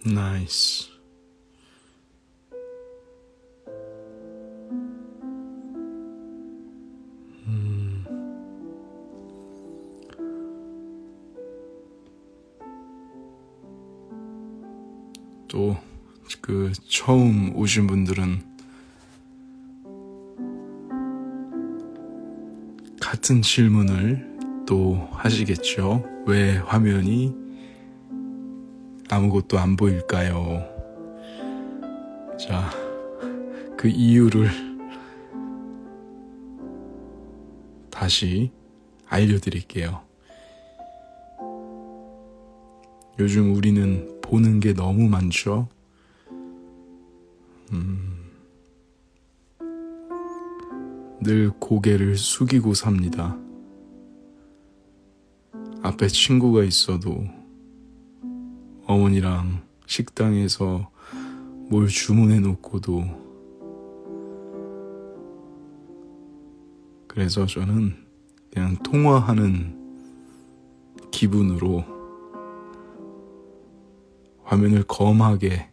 나이스. 또 처음 오신 분들은 같은 질문을 또 하시겠죠. 왜 화면이 아무것도 안 보일까요? 자, 그 이유를 다시 알려드릴게요. 요즘 우리는 보는 게 너무 많죠? 늘 고개를 숙이고 삽니다. 앞에 친구가 있어도 어머니랑 식당에서 뭘 주문해 놓고도 그래서 저는 그냥 통화하는 기분으로 화면을 검하게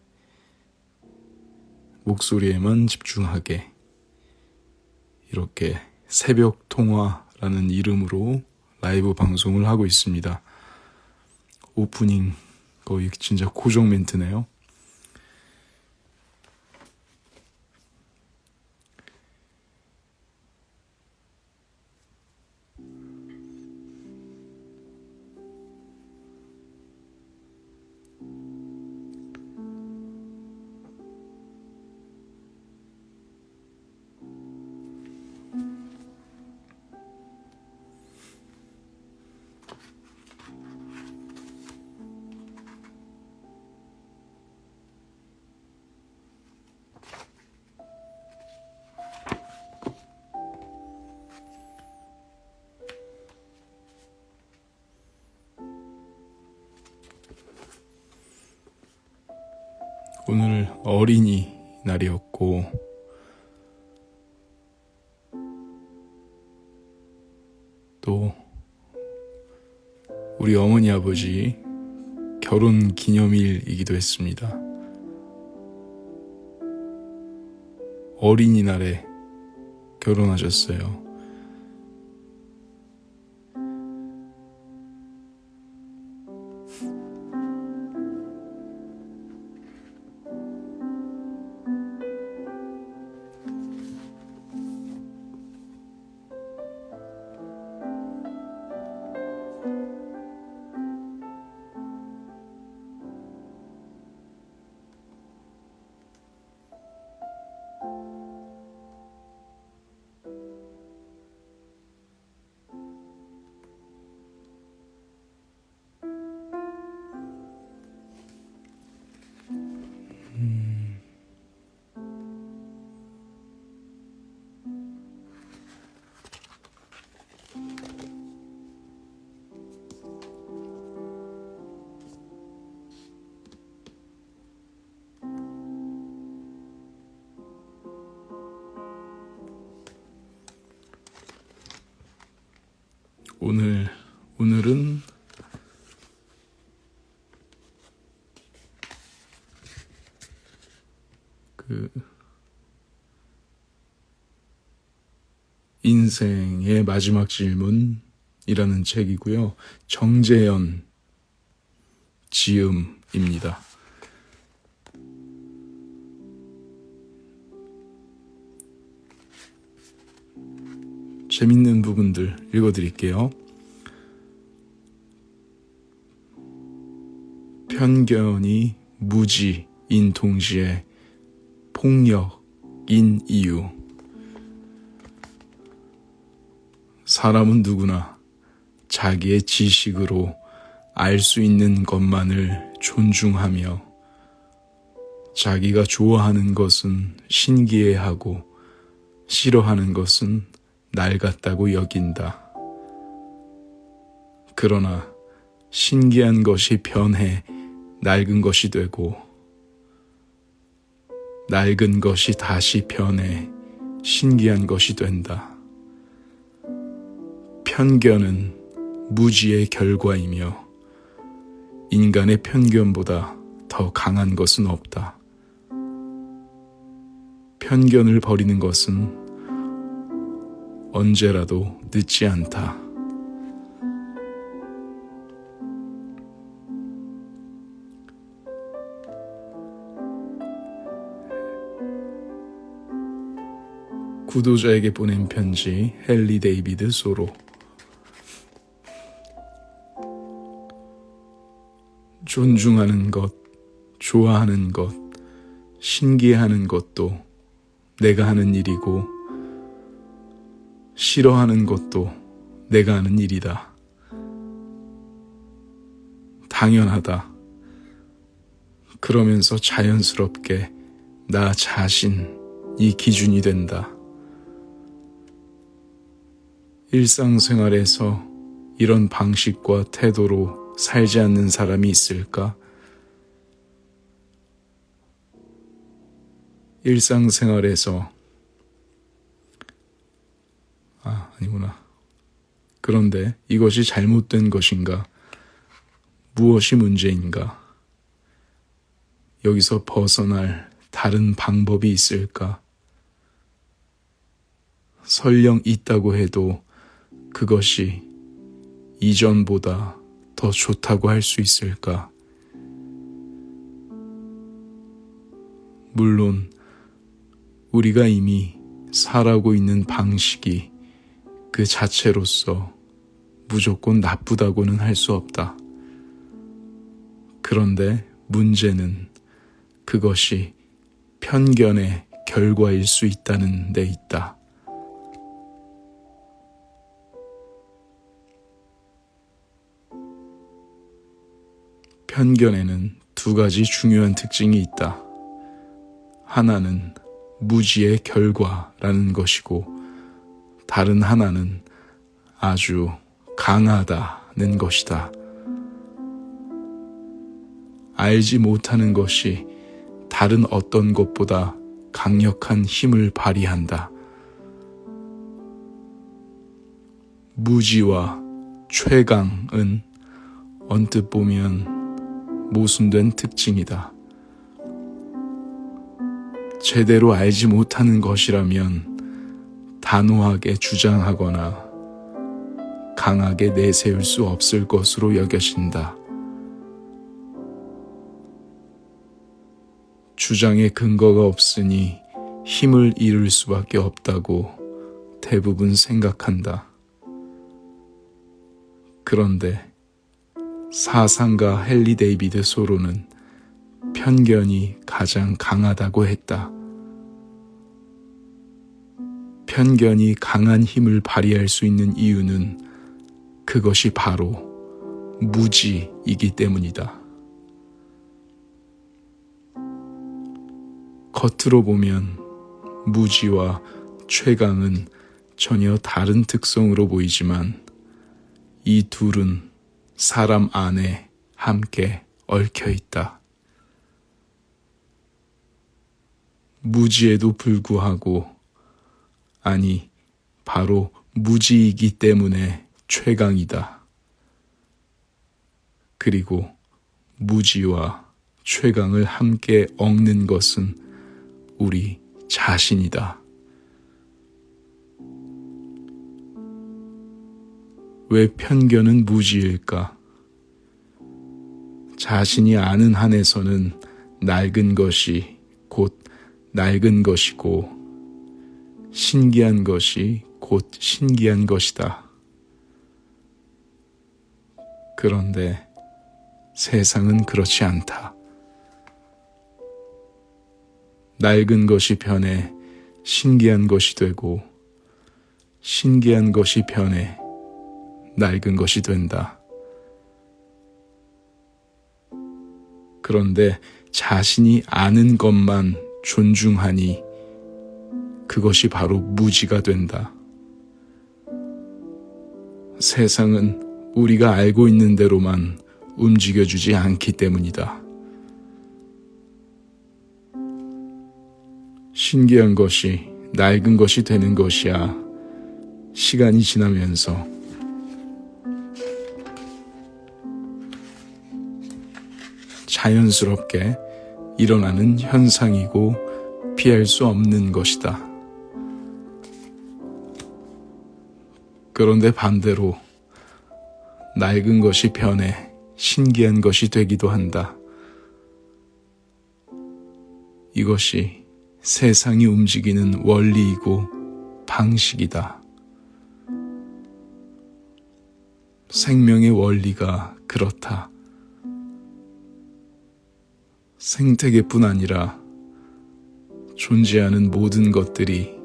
목소리에만 집중하게 이렇게 새벽 통화라는 이름으로 라이브 방송을 하고 있습니다. 오프닝 거의 진짜 고정 멘트네요. 오늘 어린이날이었고 또 우리 어머니 아버지 결혼 기념일이기도 했습니다. 어린이날에 결혼하셨어요. 오늘은 인생의 마지막 질문이라는 책이고요. 정재현 지음입니다. 재밌는 부분들 읽어드릴게요. 편견이 무지인 동시에 폭력인 이유. 사람은 누구나 자기의 지식으로 알 수 있는 것만을 존중하며 자기가 좋아하는 것은 신기해하고 싫어하는 것은 낡았다고 여긴다. 그러나 신기한 것이 변해 낡은 것이 되고 낡은 것이 다시 변해 신기한 것이 된다. 편견은 무지의 결과이며 인간의 편견보다 더 강한 것은 없다. 편견을 버리는 것은 언제라도 늦지 않다. 구독자에게 보낸 편지 헨리 데이비드 소로. 존중하는 것, 좋아하는 것, 신기해하는 것도 내가 하는 일이고 싫어하는 것도 내가 하는 일이다. 당연하다. 그러면서 자연스럽게 나 자신이 기준이 된다. 일상생활에서 이런 방식과 태도로 살지 않는 사람이 있을까? 일상생활에서 아니구나. 그런데 이것이 잘못된 것인가? 무엇이 문제인가? 여기서 벗어날 다른 방법이 있을까? 설령 있다고 해도 그것이 이전보다 더 좋다고 할 수 있을까? 물론 우리가 이미 살아오고 있는 방식이 그 자체로서 무조건 나쁘다고는 할 수 없다. 그런데 문제는 그것이 편견의 결과일 수 있다는 데 있다. 편견에는 두 가지 중요한 특징이 있다. 하나는 무지의 결과라는 것이고, 다른 하나는 아주 강하다는 것이다. 알지 못하는 것이 다른 어떤 것보다 강력한 힘을 발휘한다. 무지와 최강은 언뜻 보면 모순된 특징이다. 제대로 알지 못하는 것이라면 단호하게 주장하거나 강하게 내세울 수 없을 것으로 여겨진다. 주장에 근거가 없으니 힘을 잃을 수밖에 없다고 대부분 생각한다. 그런데 사상가 헨리 데이비드 소로는 편견이 가장 강하다고 했다. 편견이 강한 힘을 발휘할 수 있는 이유는 그것이 바로 무지이기 때문이다. 겉으로 보면 무지와 최강은 전혀 다른 특성으로 보이지만 이 둘은 사람 안에 함께 얽혀 있다. 무지에도 불구하고, 아니, 바로 무지이기 때문에 최강이다. 그리고 무지와 최강을 함께 얽는 것은 우리 자신이다. 왜 편견은 무지일까? 자신이 아는 한에서는 낡은 것이 곧 낡은 것이고, 신기한 것이 곧 신기한 것이다. 그런데 세상은 그렇지 않다. 낡은 것이 변해 신기한 것이 되고, 신기한 것이 변해 낡은 것이 된다. 그런데 자신이 아는 것만 존중하니 그것이 바로 무지가 된다. 세상은 우리가 알고 있는 대로만 움직여주지 않기 때문이다. 신기한 것이 낡은 것이 되는 것이야 시간이 지나면서 자연스럽게 일어나는 현상이고 피할 수 없는 것이다. 그런데 반대로 낡은 것이 변해 신기한 것이 되기도 한다. 이것이 세상이 움직이는 원리이고 방식이다. 생명의 원리가 그렇다. 생태계뿐 아니라 존재하는 모든 것들이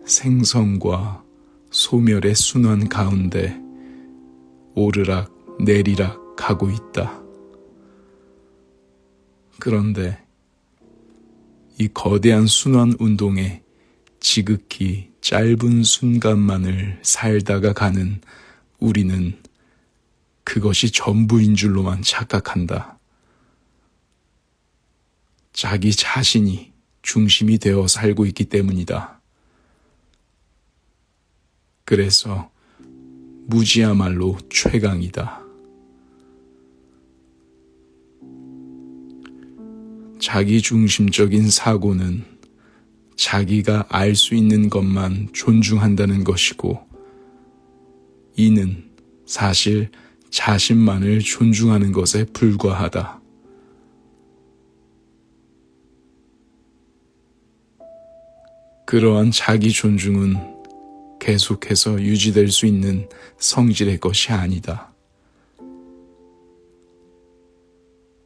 생성과 소멸의 순환 가운데 오르락 내리락 가고 있다. 그런데 이 거대한 순환 운동에 지극히 짧은 순간만을 살다가 가는 우리는 그것이 전부인 줄로만 착각한다. 자기 자신이 중심이 되어 살고 있기 때문이다. 그래서 무지야말로 최강이다. 자기중심적인 사고는 자기가 알 수 있는 것만 존중한다는 것이고, 이는 사실 자신만을 존중하는 것에 불과하다. 그러한 자기 존중은 계속해서 유지될 수 있는 성질의 것이 아니다.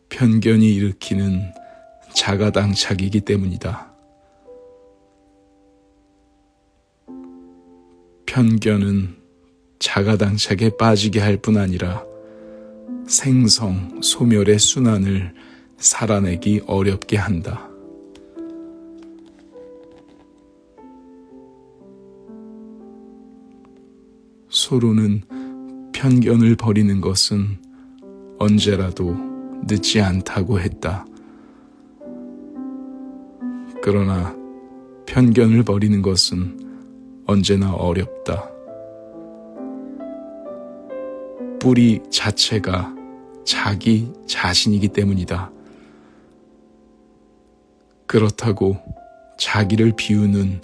편견이 일으키는 자가당착이기 때문이다. 편견은 자가당착에 빠지게 할 뿐 아니라 생성, 소멸의 순환을 살아내기 어렵게 한다. 서로는 편견을 버리는 것은 언제라도 늦지 않다고 했다. 그러나 편견을 버리는 것은 언제나 어렵다. 뿌리 자체가 자기 자신이기 때문이다. 그렇다고 자기를 비우는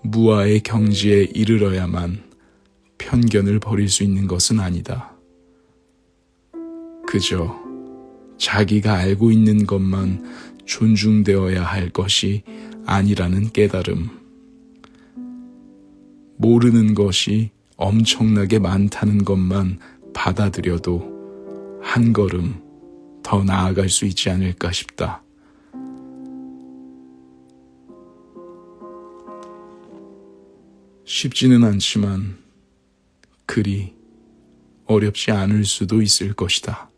무아의 경지에 이르러야만 편견을 버릴 수 있는 것은 아니다. 그저 자기가 알고 있는 것만 존중되어야 할 것이 아니라는 깨달음. 모르는 것이 엄청나게 많다는 것만 받아들여도 한 걸음 더 나아갈 수 있지 않을까 싶다. 쉽지는 않지만 그리 어렵지 않을 수도 있을 것이다.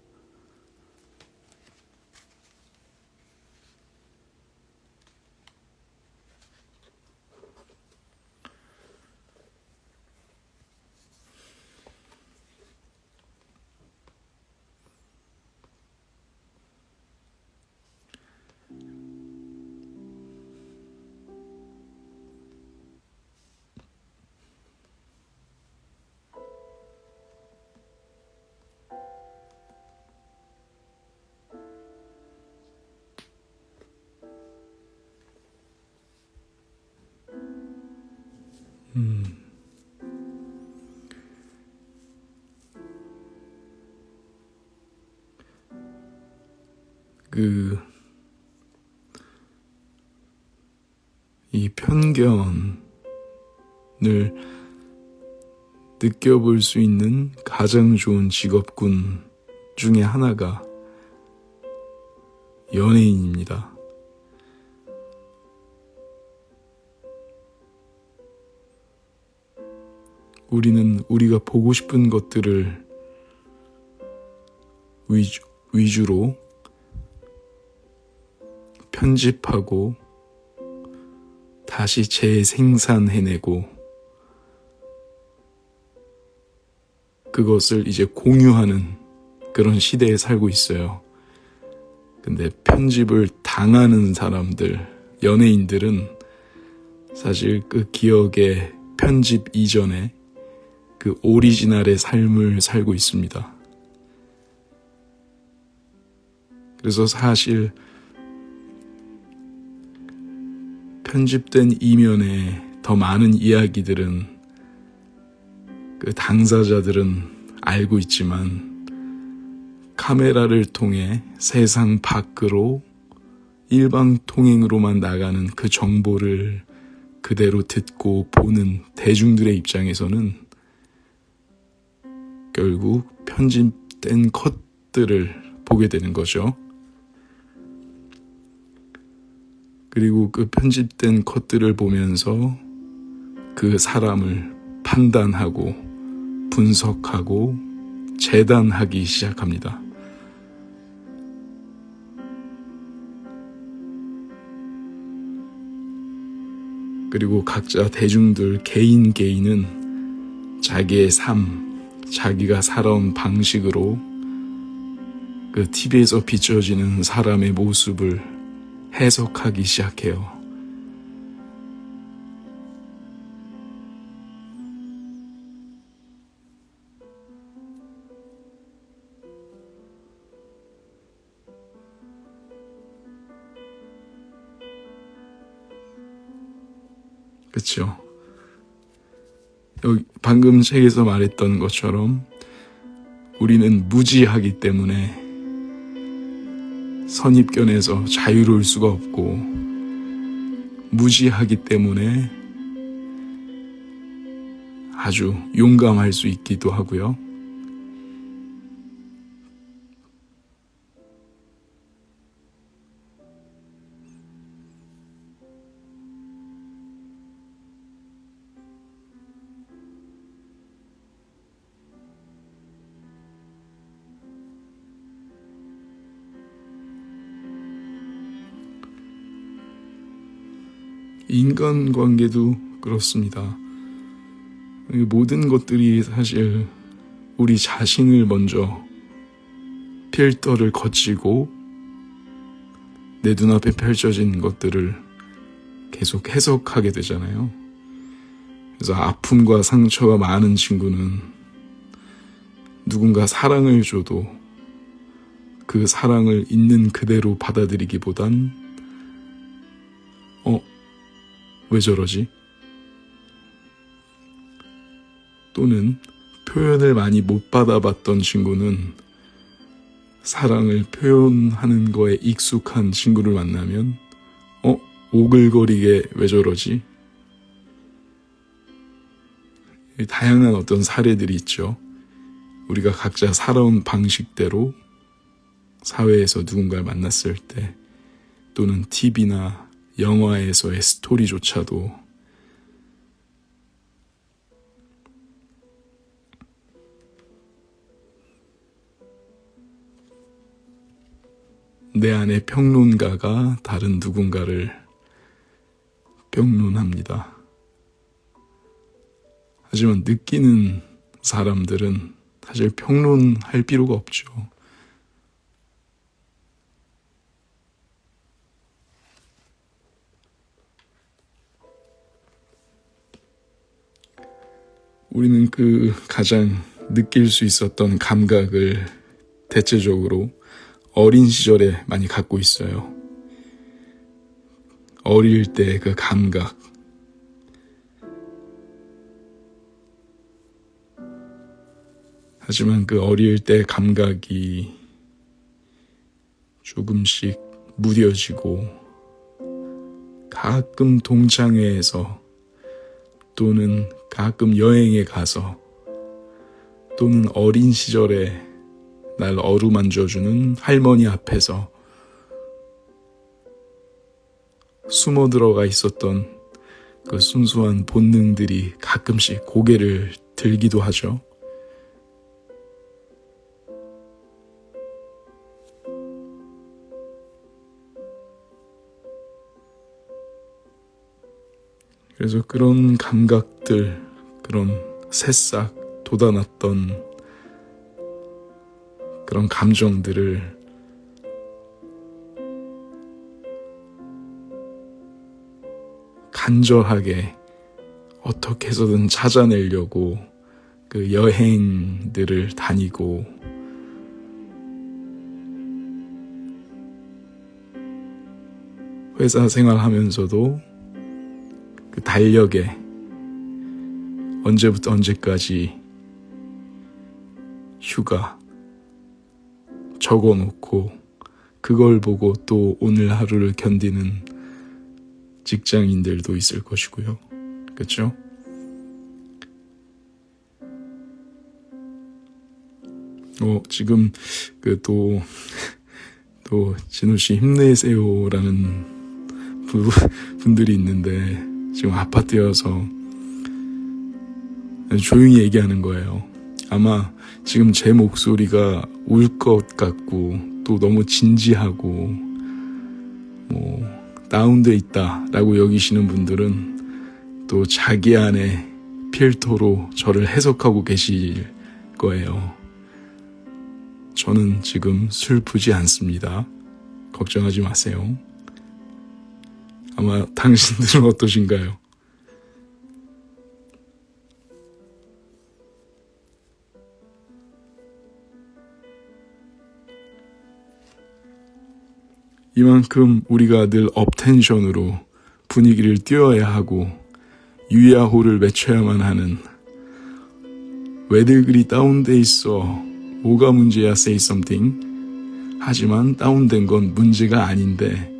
이 편견을 느껴볼 수 있는 가장 좋은 직업군 중에 하나가 연예인입니다. 우리는 우리가 보고 싶은 것들을 위주로 편집하고 다시 재생산해내고 그것을 이제 공유하는 그런 시대에 살고 있어요. 근데 편집을 당하는 사람들, 연예인들은 사실 그 기억의 편집 이전에 그 오리지널의 삶을 살고 있습니다. 그래서 사실 편집된 이면에 더 많은 이야기들은 그 당사자들은 알고 있지만 카메라를 통해 세상 밖으로 일방 통행으로만 나가는 그 정보를 그대로 듣고 보는 대중들의 입장에서는 결국 편집된 컷들을 보게 되는 거죠. 그리고 그 편집된 컷들을 보면서 그 사람을 판단하고 분석하고 재단하기 시작합니다. 그리고 각자 대중들 개인은 자기의 삶, 자기가 살아온 방식으로 그 TV에서 비춰지는 사람의 모습을 해석하기 시작해요. 그렇죠? 여기 방금 책에서 말했던 것처럼 우리는 무지하기 때문에 선입견에서 자유로울 수가 없고, 무지하기 때문에 아주 용감할 수 있기도 하고요. 인간관계도 그렇습니다. 모든 것들이 사실 우리 자신을 먼저 필터를 거치고 내 눈앞에 펼쳐진 것들을 계속 해석하게 되잖아요. 그래서 아픔과 상처가 많은 친구는 누군가 사랑을 줘도 그 사랑을 있는 그대로 받아들이기보단 왜 저러지? 또는 표현을 많이 못 받아봤던 친구는 사랑을 표현하는 거에 익숙한 친구를 만나면 오글거리게 왜 저러지? 다양한 어떤 사례들이 있죠. 우리가 각자 살아온 방식대로 사회에서 누군가를 만났을 때, 또는 TV나 영화에서의 스토리조차도 내 안에 평론가가 다른 누군가를 평론합니다. 하지만 느끼는 사람들은 사실 평론할 필요가 없죠. 우리는 그 가장 느낄 수 있었던 감각을 대체적으로 어린 시절에 많이 갖고 있어요. 어릴 때 그 감각. 하지만 그 어릴 때 감각이 조금씩 무뎌지고 가끔 동창회에서 또는 가끔 여행에 가서 또는 어린 시절에 날 어루만져주는 할머니 앞에서 숨어 들어가 있었던 그 순수한 본능들이 가끔씩 고개를 들기도 하죠. 그래서 그런 감각들, 그런 새싹 돋아났던 그런 감정들을 간절하게 어떻게 해서든 찾아내려고 그 여행들을 다니고 회사 생활하면서도 그 달력에 언제부터 언제까지 휴가 적어놓고 그걸 보고 또 오늘 하루를 견디는 직장인들도 있을 것이고요. 그렇죠? 지금 또 진호 씨 힘내세요라는 분들이 있는데 지금 아파트여서 조용히 얘기하는 거예요. 아마 지금 제 목소리가 울 것 같고 또 너무 진지하고 다운돼 있다라고 여기시는 분들은 또 자기 안에 필터로 저를 해석하고 계실 거예요. 저는 지금 슬프지 않습니다. 걱정하지 마세요. 아마 당신들은 어떠신가요? 이만큼 우리가 늘 업텐션으로 분위기를 띄워야 하고 유야호를 외쳐야만 하는 왜들 그리 다운돼 있어 뭐가 문제야 say something 하지만 다운된 건 문제가 아닌데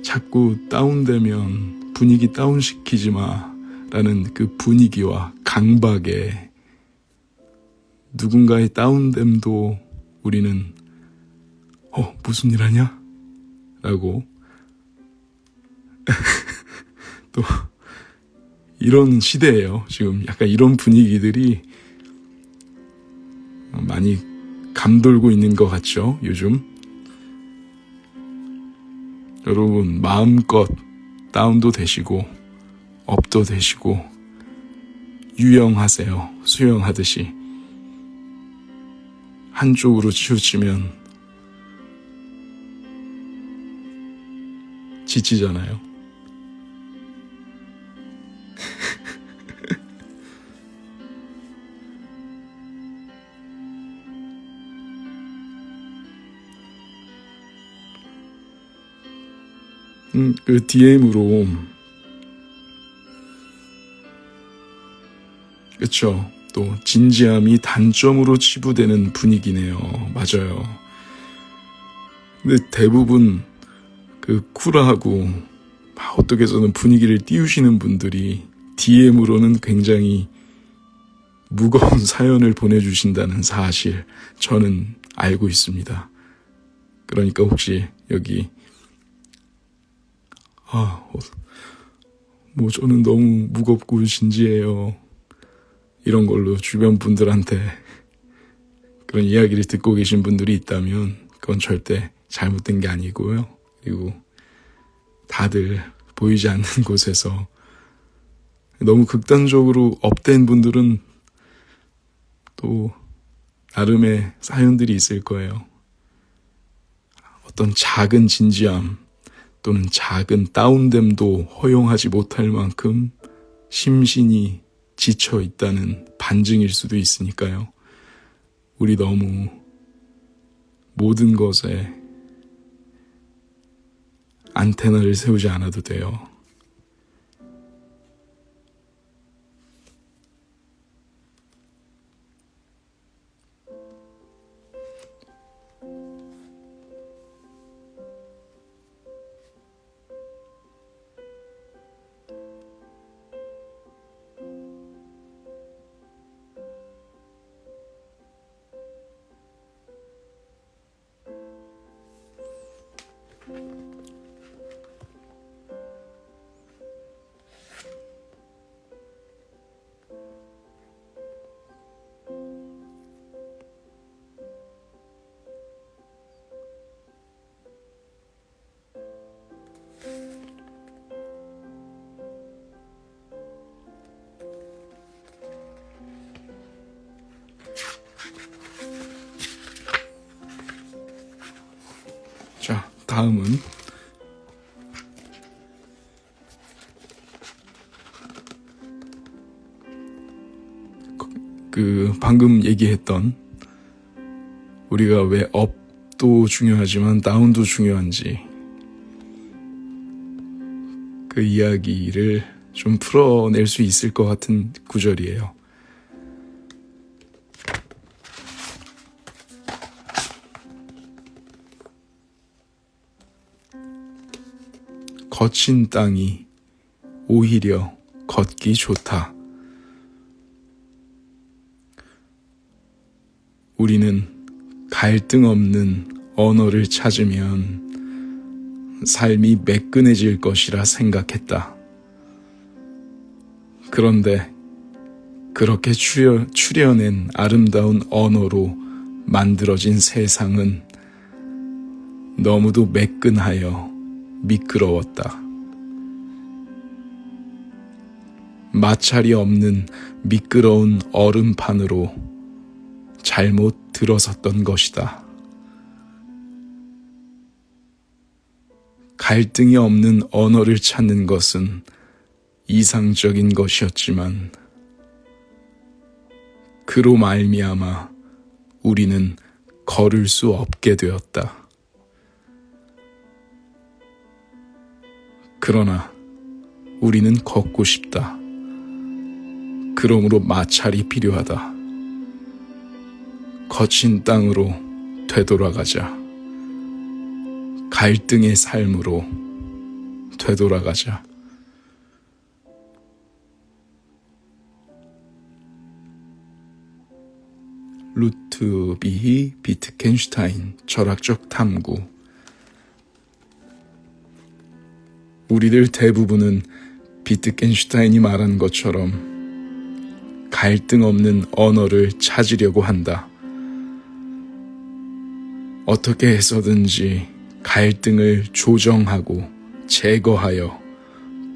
자꾸 다운되면 분위기 다운시키지 마 라는 그 분위기와 강박에 누군가의 다운됨도 우리는 무슨 일 하냐? 라고 또 이런 시대예요. 지금 약간 이런 분위기들이 많이 감돌고 있는 것 같죠, 요즘. 여러분 마음껏 다운도 되시고 업도 되시고 유영하세요. 수영하듯이 한쪽으로 치우치면 지치잖아요. 그 DM으로 그쵸, 또 진지함이 단점으로 치부되는 분위기네요. 맞아요. 근데 대부분 그 쿨하고 어떻게 해서는 분위기를 띄우시는 분들이 DM으로는 굉장히 무거운 사연을 보내주신다는 사실 저는 알고 있습니다. 그러니까 혹시 여기 저는 너무 무겁고 진지해요 이런 걸로 주변 분들한테 그런 이야기를 듣고 계신 분들이 있다면 그건 절대 잘못된 게 아니고요. 그리고 다들 보이지 않는 곳에서 너무 극단적으로 업된 분들은 또 나름의 사연들이 있을 거예요. 어떤 작은 진지함 또는 작은 다운됨도 허용하지 못할 만큼 심신이 지쳐 있다는 반증일 수도 있으니까요. 우리 너무 모든 것에 안테나를 세우지 않아도 돼요. 자, 다음은 방금 얘기했던 우리가 왜 업도 중요하지만 다운도 중요한지 그 이야기를 좀 풀어낼 수 있을 것 같은 구절이에요. 거친 땅이 오히려 걷기 좋다. 우리는 갈등 없는 언어를 찾으면 삶이 매끈해질 것이라 생각했다. 그런데 그렇게 추려낸 아름다운 언어로 만들어진 세상은 너무도 매끈하여 미끄러웠다. 마찰이 없는 미끄러운 얼음판으로 잘못 들어섰던 것이다. 갈등이 없는 언어를 찾는 것은 이상적인 것이었지만 그로 말미암아 우리는 걸을 수 없게 되었다. 그러나 우리는 걷고 싶다. 그러므로 마찰이 필요하다. 거친 땅으로 되돌아가자. 갈등의 삶으로 되돌아가자. 루트비히 비트겐슈타인 철학적 탐구. 우리들 대부분은 비트겐슈타인이 말한 것처럼 갈등 없는 언어를 찾으려고 한다. 어떻게 해서든지 갈등을 조정하고 제거하여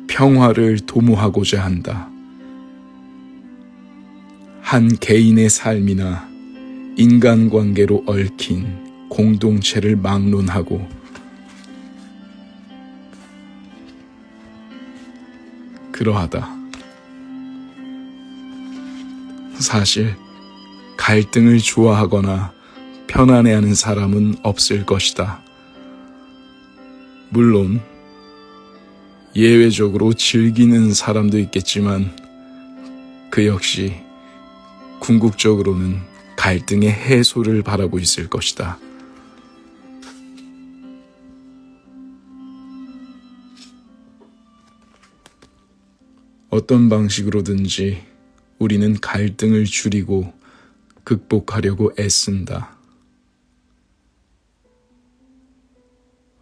평화를 도모하고자 한다. 한 개인의 삶이나 인간관계로 얽힌 공동체를 막론하고 그러하다. 사실 갈등을 좋아하거나 편안해하는 사람은 없을 것이다. 물론 예외적으로 즐기는 사람도 있겠지만 그 역시 궁극적으로는 갈등의 해소를 바라고 있을 것이다. 어떤 방식으로든지 우리는 갈등을 줄이고 극복하려고 애쓴다.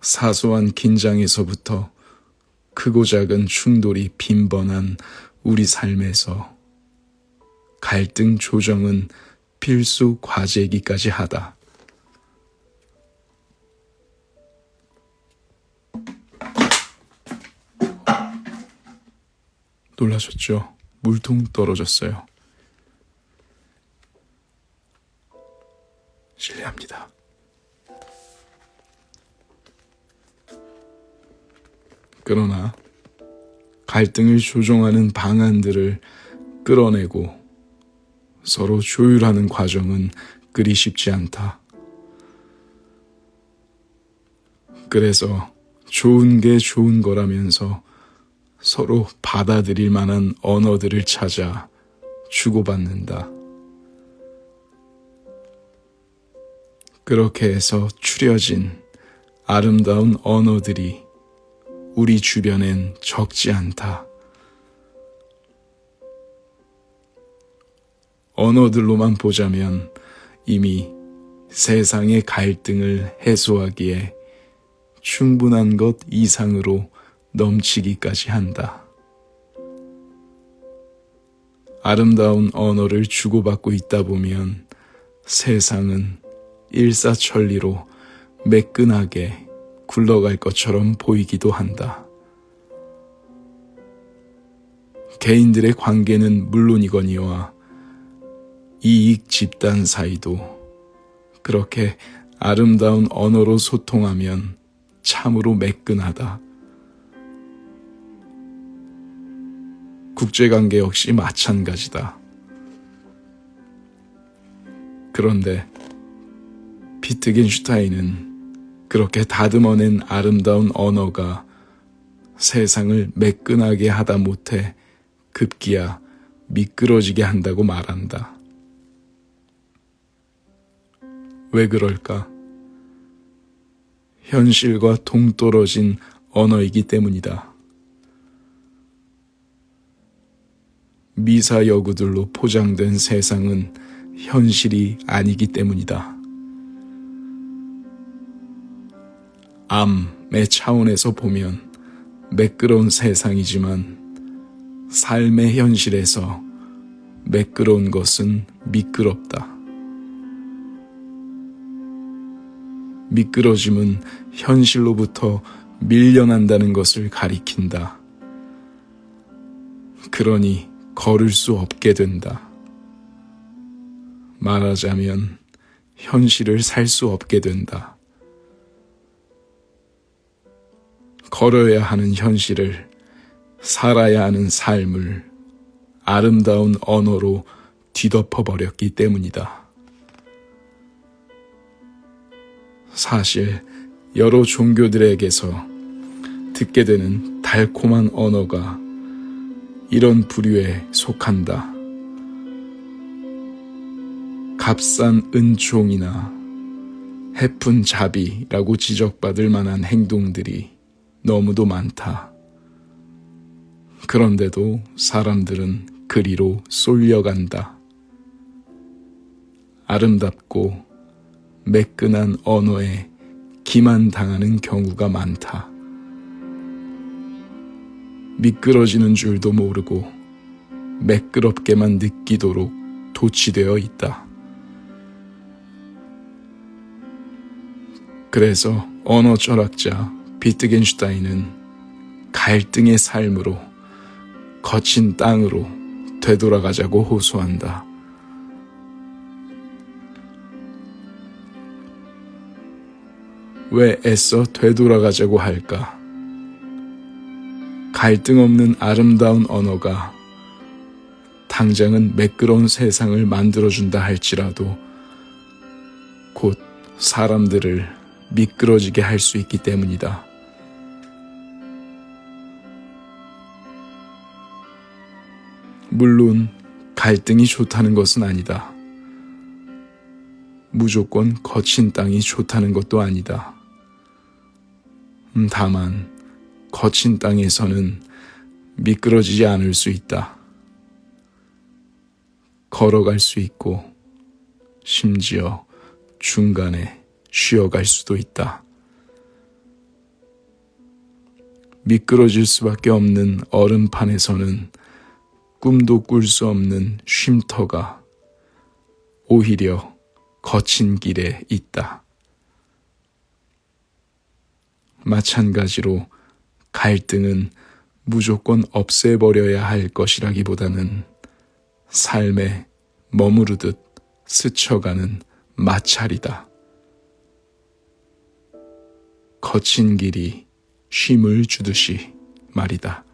사소한 긴장에서부터 크고 작은 충돌이 빈번한 우리 삶에서 갈등 조정은 필수 과제이기까지 하다. 놀라셨죠? 물통 떨어졌어요. 실례합니다. 그러나 갈등을 조정하는 방안들을 끌어내고 서로 조율하는 과정은 그리 쉽지 않다. 그래서 좋은 게 좋은 거라면서 서로 받아들일 만한 언어들을 찾아 주고받는다. 그렇게 해서 추려진 아름다운 언어들이 우리 주변엔 적지 않다. 언어들로만 보자면 이미 세상의 갈등을 해소하기에 충분한 것 이상으로 넘치기까지 한다. 아름다운 언어를 주고받고 있다 보면 세상은 일사천리로 매끈하게 굴러갈 것처럼 보이기도 한다. 개인들의 관계는 물론이거니와 이익 집단 사이도 그렇게 아름다운 언어로 소통하면 참으로 매끈하다. 국제관계 역시 마찬가지다. 그런데 비트겐슈타인은 그렇게 다듬어낸 아름다운 언어가 세상을 매끈하게 하다 못해 급기야 미끄러지게 한다고 말한다. 왜 그럴까? 현실과 동떨어진 언어이기 때문이다. 미사여구들로 포장된 세상은 현실이 아니기 때문이다. 암의 차원에서 보면 매끄러운 세상이지만 삶의 현실에서 매끄러운 것은 미끄럽다. 미끄러짐은 현실로부터 밀려난다는 것을 가리킨다. 그러니 걸을 수 없게 된다. 말하자면 현실을 살 수 없게 된다. 걸어야 하는 현실을, 살아야 하는 삶을 아름다운 언어로 뒤덮어버렸기 때문이다. 사실 여러 종교들에게서 듣게 되는 달콤한 언어가 이런 부류에 속한다. 값싼 은총이나 해픈 자비라고 지적받을 만한 행동들이 너무도 많다. 그런데도 사람들은 그리로 쏠려간다. 아름답고 매끈한 언어에 기만당하는 경우가 많다. 미끄러지는 줄도 모르고 매끄럽게만 느끼도록 도취되어 있다. 그래서 언어 철학자 비트겐슈타인은 갈등의 삶으로, 거친 땅으로 되돌아가자고 호소한다. 왜 애써 되돌아가자고 할까? 갈등 없는 아름다운 언어가 당장은 매끄러운 세상을 만들어준다 할지라도 곧 사람들을 미끄러지게 할 수 있기 때문이다. 물론 갈등이 좋다는 것은 아니다. 무조건 거친 땅이 좋다는 것도 아니다. 다만 거친 땅에서는 미끄러지지 않을 수 있다. 걸어갈 수 있고 심지어 중간에 쉬어갈 수도 있다. 미끄러질 수밖에 없는 얼음판에서는 꿈도 꿀 수 없는 쉼터가 오히려 거친 길에 있다. 마찬가지로 갈등은 무조건 없애버려야 할 것이라기보다는 삶에 머무르듯 스쳐가는 마찰이다. 거친 길이 쉼을 주듯이 말이다.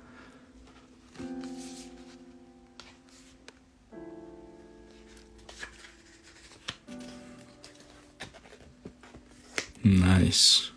나이스.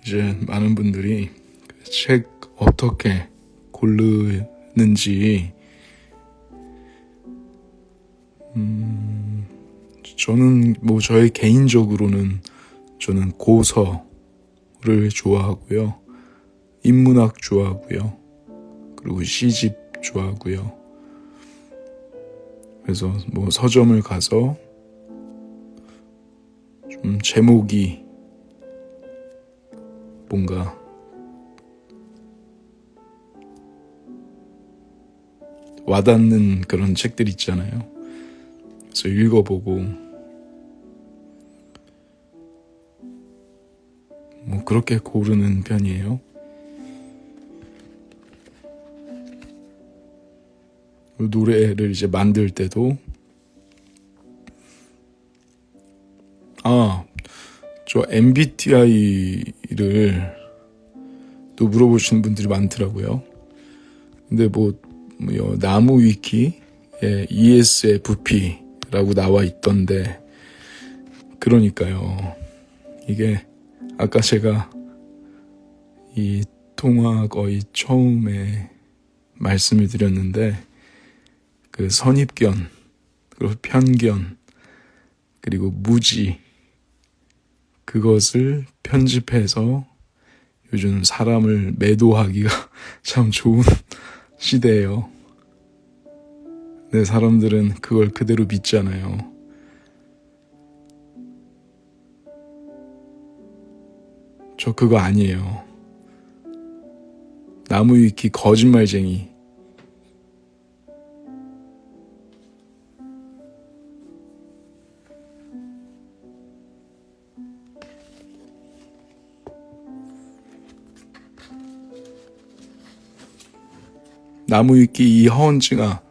이제 많은 분들이 그 책 어떻게 고르는지, 저는 저의 개인적으로는 저는 고서를 좋아하고요. 인문학 좋아하고요. 그리고 시집 좋아하고요. 그래서 서점을 가서 좀 제목이 뭔가 와닿는 그런 책들 있잖아요. 그래서 읽어보고 그렇게 고르는 편이에요. 노래를 이제 만들 때도 저 MBTI를 또 물어보시는 분들이 많더라고요. 근데 나무 위키에 ESFP라고 나와 있던데, 그러니까요. 이게 아까 제가 이 통화 거의 처음에 말씀을 드렸는데, 그 선입견, 그리고 편견, 그리고 무지, 그것을 편집해서 요즘 사람을 매도하기가 참 좋은 시대예요. 근데 사람들은 그걸 그대로 믿잖아요. 저 그거 아니에요. 나무위키 거짓말쟁이. 나무위키 이허언증아.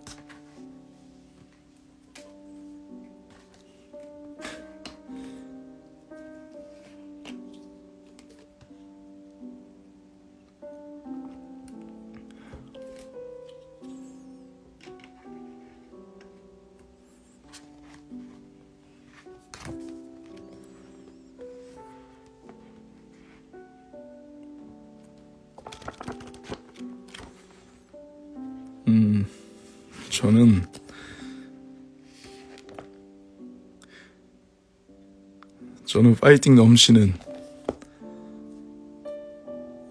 저는 파이팅 넘치는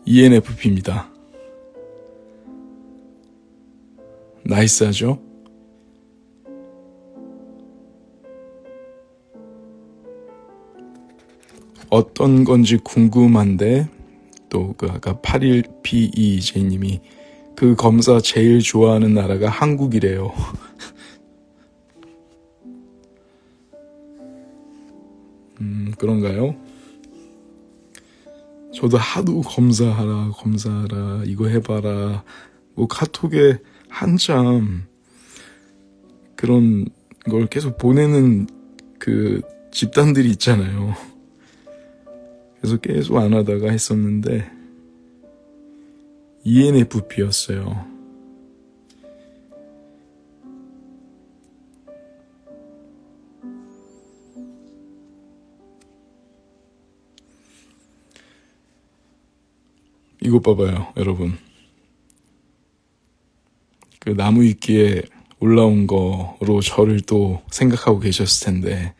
ENFP입니다. 나이스하죠? 어떤 건지 궁금한데, 또 아까 81PEJ님이 그 검사 제일 좋아하는 나라가 한국이래요. 그런가요? 저도 하도 검사하라, 이거 해봐라, 카톡에 한참 그런 걸 계속 보내는 그 집단들이 있잖아요. 그래서 계속 안 하다가 했었는데 ENFP였어요. 이것 봐봐요, 여러분. 그 나무 위키에 올라온 거로 저를 또 생각하고 계셨을 텐데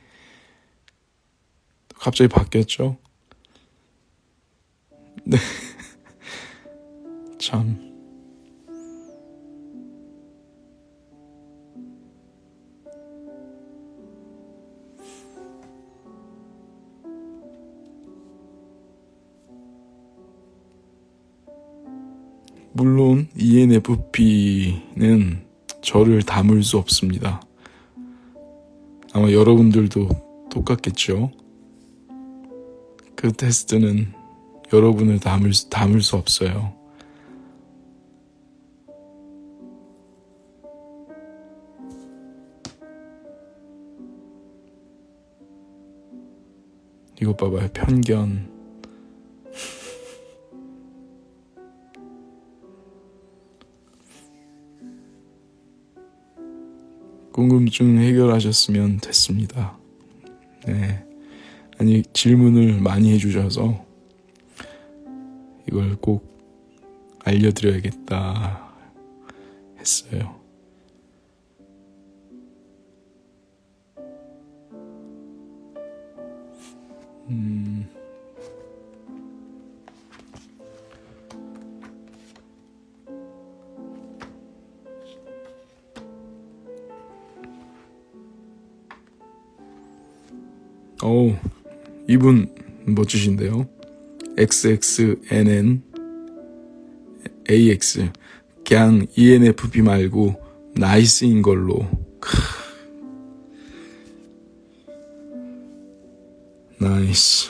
갑자기 바뀌었죠? 네. 참. 물론 ENFP는 저를 담을 수 없습니다. 아마 여러분들도 똑같겠죠? 그 테스트는 여러분을 담을 수 없어요. 이것 봐봐요, 편견. 궁금증 해결하셨으면 됐습니다. 네. 아니, 질문을 많이 해주셔서 이걸 꼭 알려드려야겠다 했어요. 이분 멋지신데요. XXNN AX 그냥 ENFP 말고 나이스인 걸로. 나이스.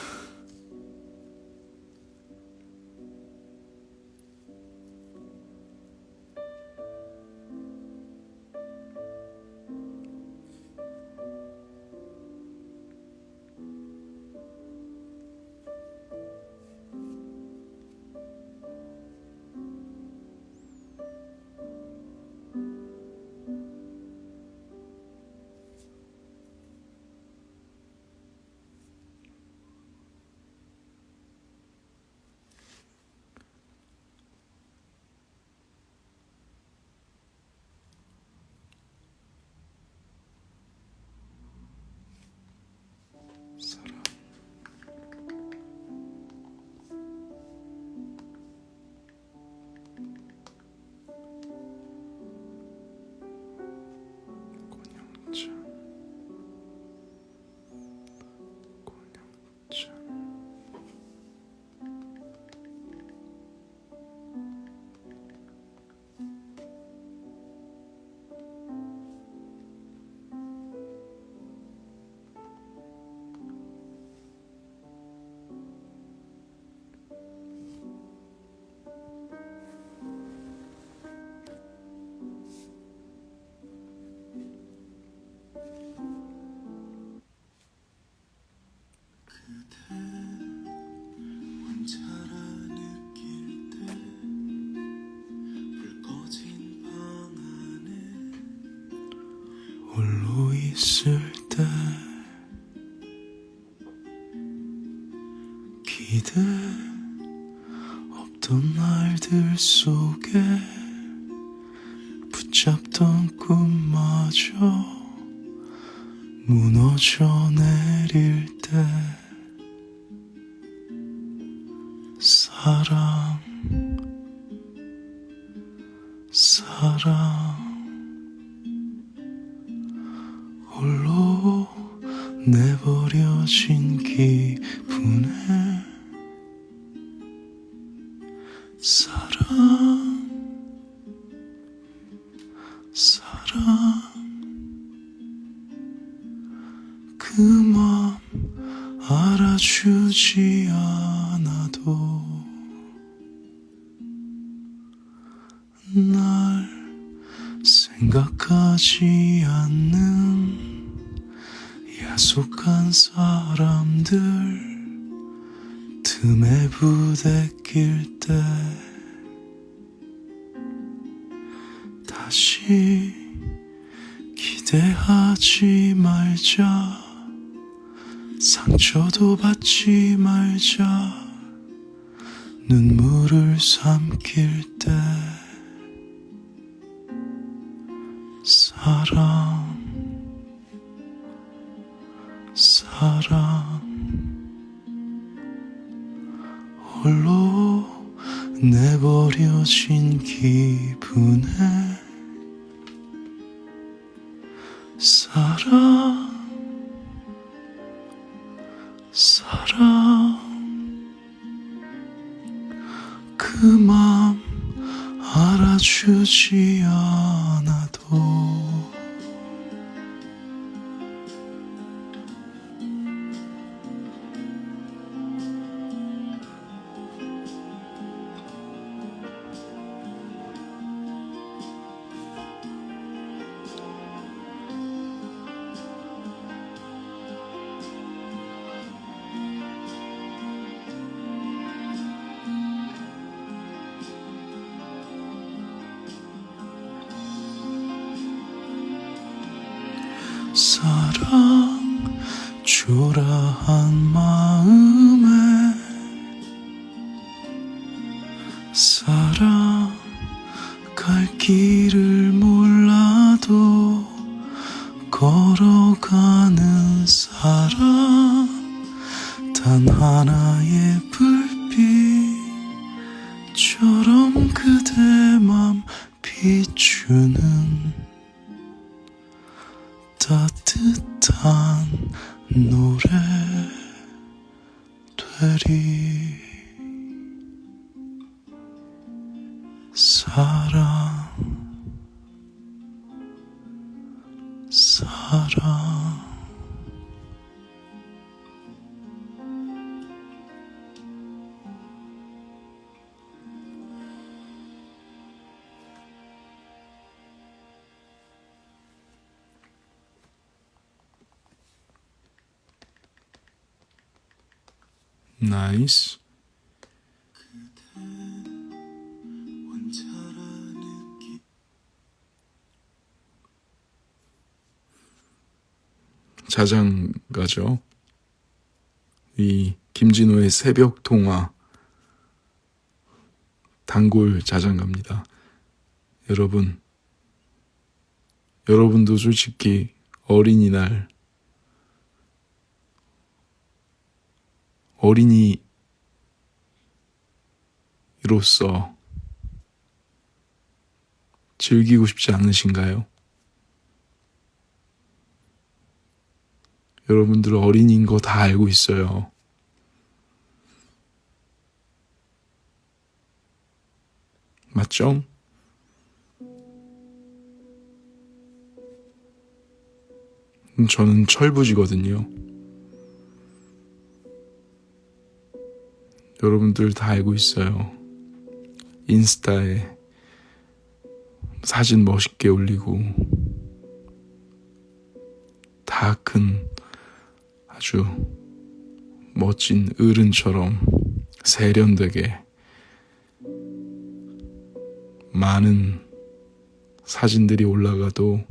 홀로 있을 때 기대 없던 날들 속에 붙잡던 꿈마저 무너져 내릴 때 사랑 홀로 내버려진 기분에 사랑 그 맘 알아주지 않아도 날 생각하지 않는 야속한 사람들 틈에 부대낄 때 다시 기대하지 말자 상처도 받지 말자 눈물을 삼킬 때 사랑 홀로 내버려진 기분에 사랑 그 맘 알아주지 않아도 사랑 초라한 맘 살아갈 길을 몰라도 걸어가는 사람, 단 하나의 불빛처럼 그대 맘 비추는 따뜻한 노래 되리. 사랑, 사랑. 나이스. 자장가죠. 이 김진호의 새벽 통화 단골 자장가입니다. 여러분도 솔직히 어린이날 어린이로서 즐기고 싶지 않으신가요? 여러분들 어린이인 거 다 알고 있어요. 맞죠? 저는 철부지거든요. 여러분들 다 알고 있어요. 인스타에 사진 멋있게 올리고 다 큰 아주 멋진 어른처럼 세련되게 많은 사진들이 올라가도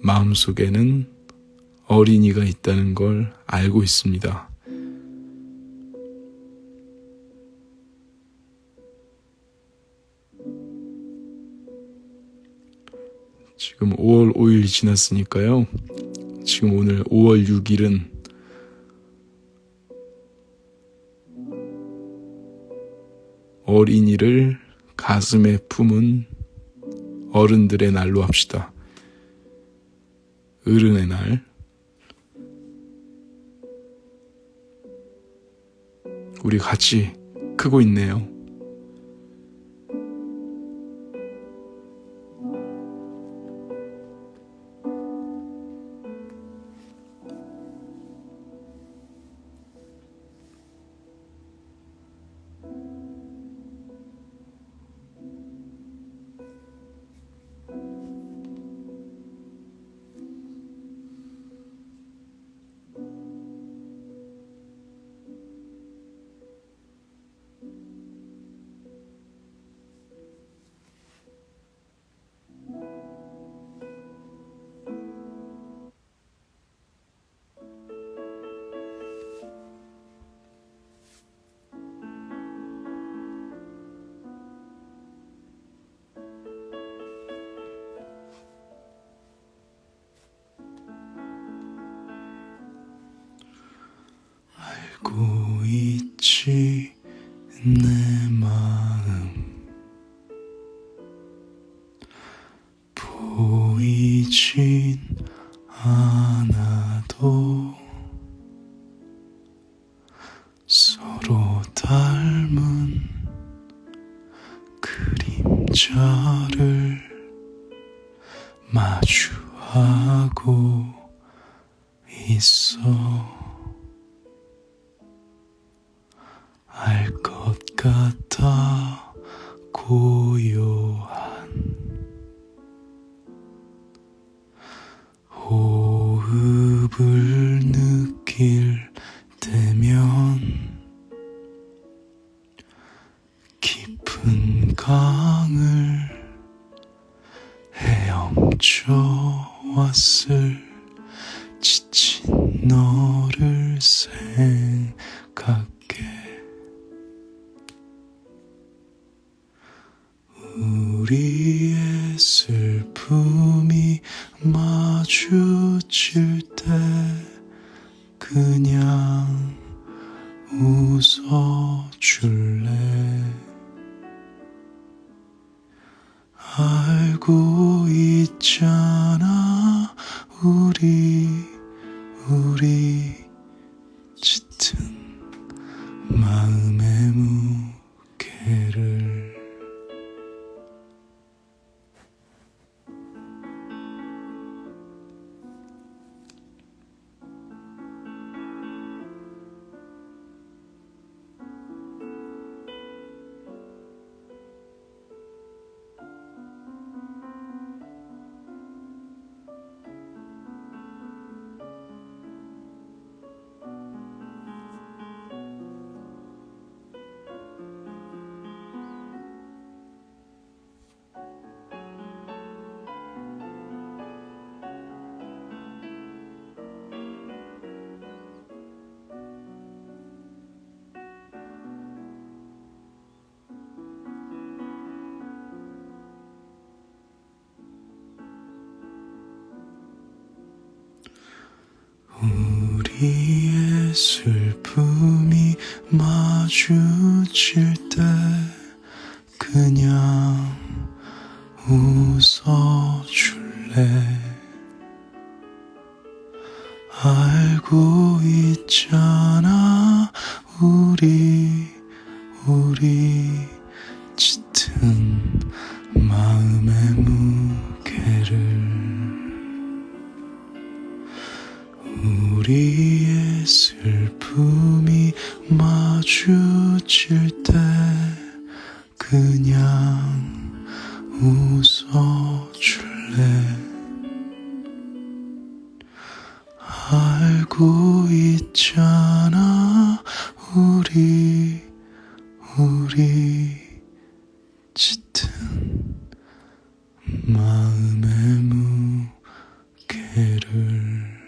마음속에는 어린이가 있다는 걸 알고 있습니다. 지금 5월 5일이 지났으니까요. 지금 오늘 5월 6일은 어린이를 가슴에 품은 어른들의 날로 합시다. 어른의 날. 우리 같이 크고 있네요. 알고 있지 내 마음 보이진 않아도 서로 닮은 그림자를 마주하고 있어. 알 것 같아 고요한 호흡을 느낄 때면 깊은 강을 헤엄쳐 왔을 지친 너를 생각해. 우리의 슬픔이 마주칠 때 그냥 웃어줄래. 알고 있잖아 우리 짙은 마음의 무게를. 우리의 슬픔이 마주칠 때 그냥 웃어줄래. 알고 있잖아 우리 짙은 마음의 무게를. 우리의 슬픔이 마주칠 때 그냥 웃어줄래. 알고 있잖아 우리 짙은 마음의 무게를.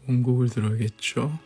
원곡을 들어야겠죠?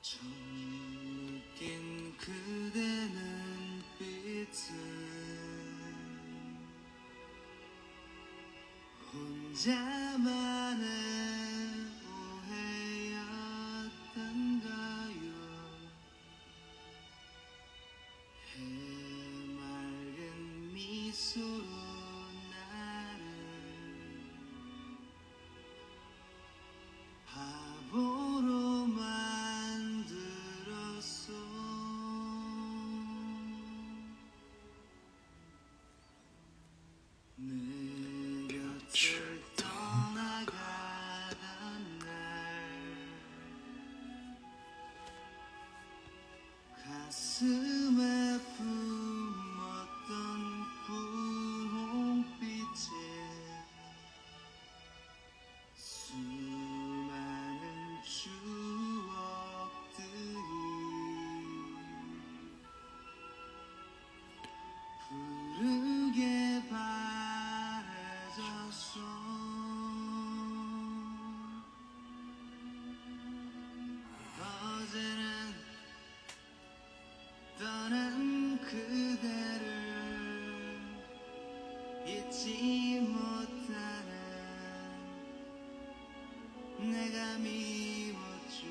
처음 느낀 그대 눈빛은 혼자만의 오해였던가요. 해맑은 미소로 나를 바보로 만들었어. 내 곁을 떠나가던 날 가슴에 품었던 분홍빛에 수많은 추억들이 푸르게 바래졌어. 어제는 떠난 그대를 잊지 못하는 내가 미웠죠.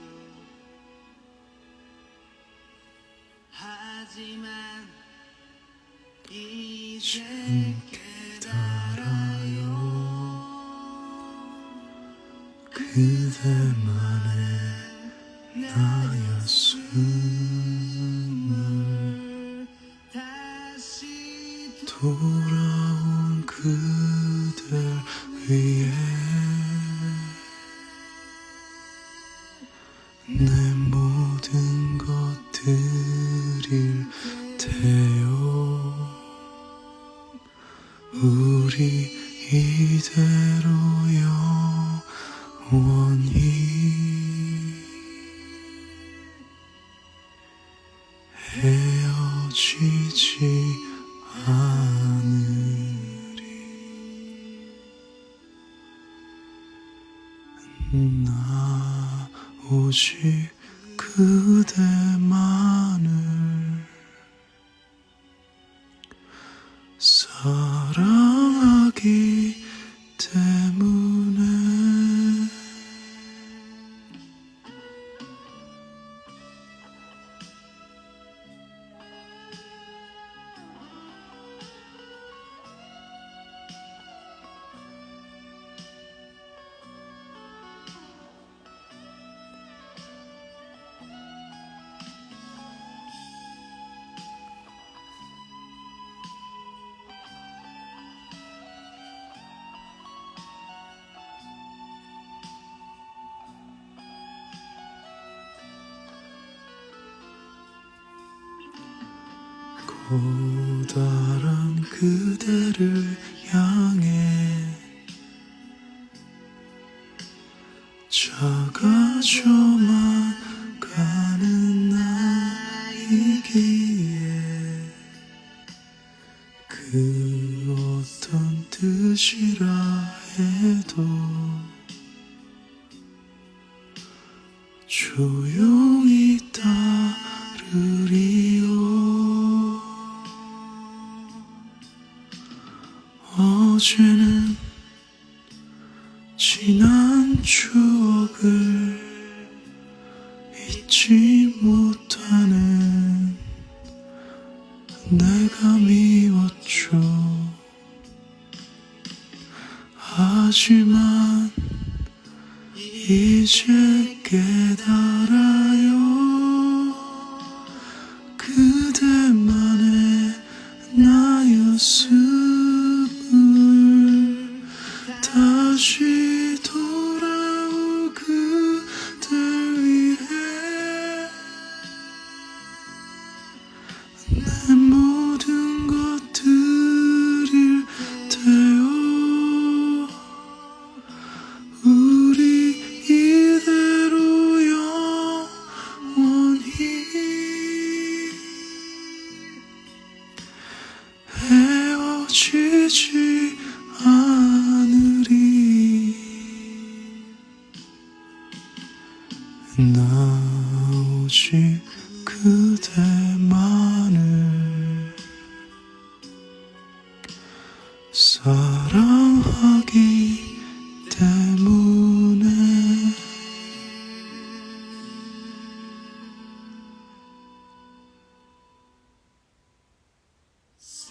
하지만 이제 깨달아요. 그대만의 나였음을 다시 돌아온 그댈 위해 내 모든 것 드릴 테요. 우리 이대로 영원히 헤어지지 않으리. 나 오직 그대만을 사랑하기 때문에. 고단한 그대를 향해 작아져만 가는 나이기에 그 어떤 뜻이라 해도 조용히 따르리요. 어제는 지난 추억을 잊지 못하는 내가 미웠죠. 하지만 이제 깨달아요. 그대만의 나였음을. 오직 그대만을 사랑하기 때문에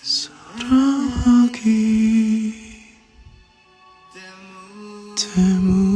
사랑하기 때문에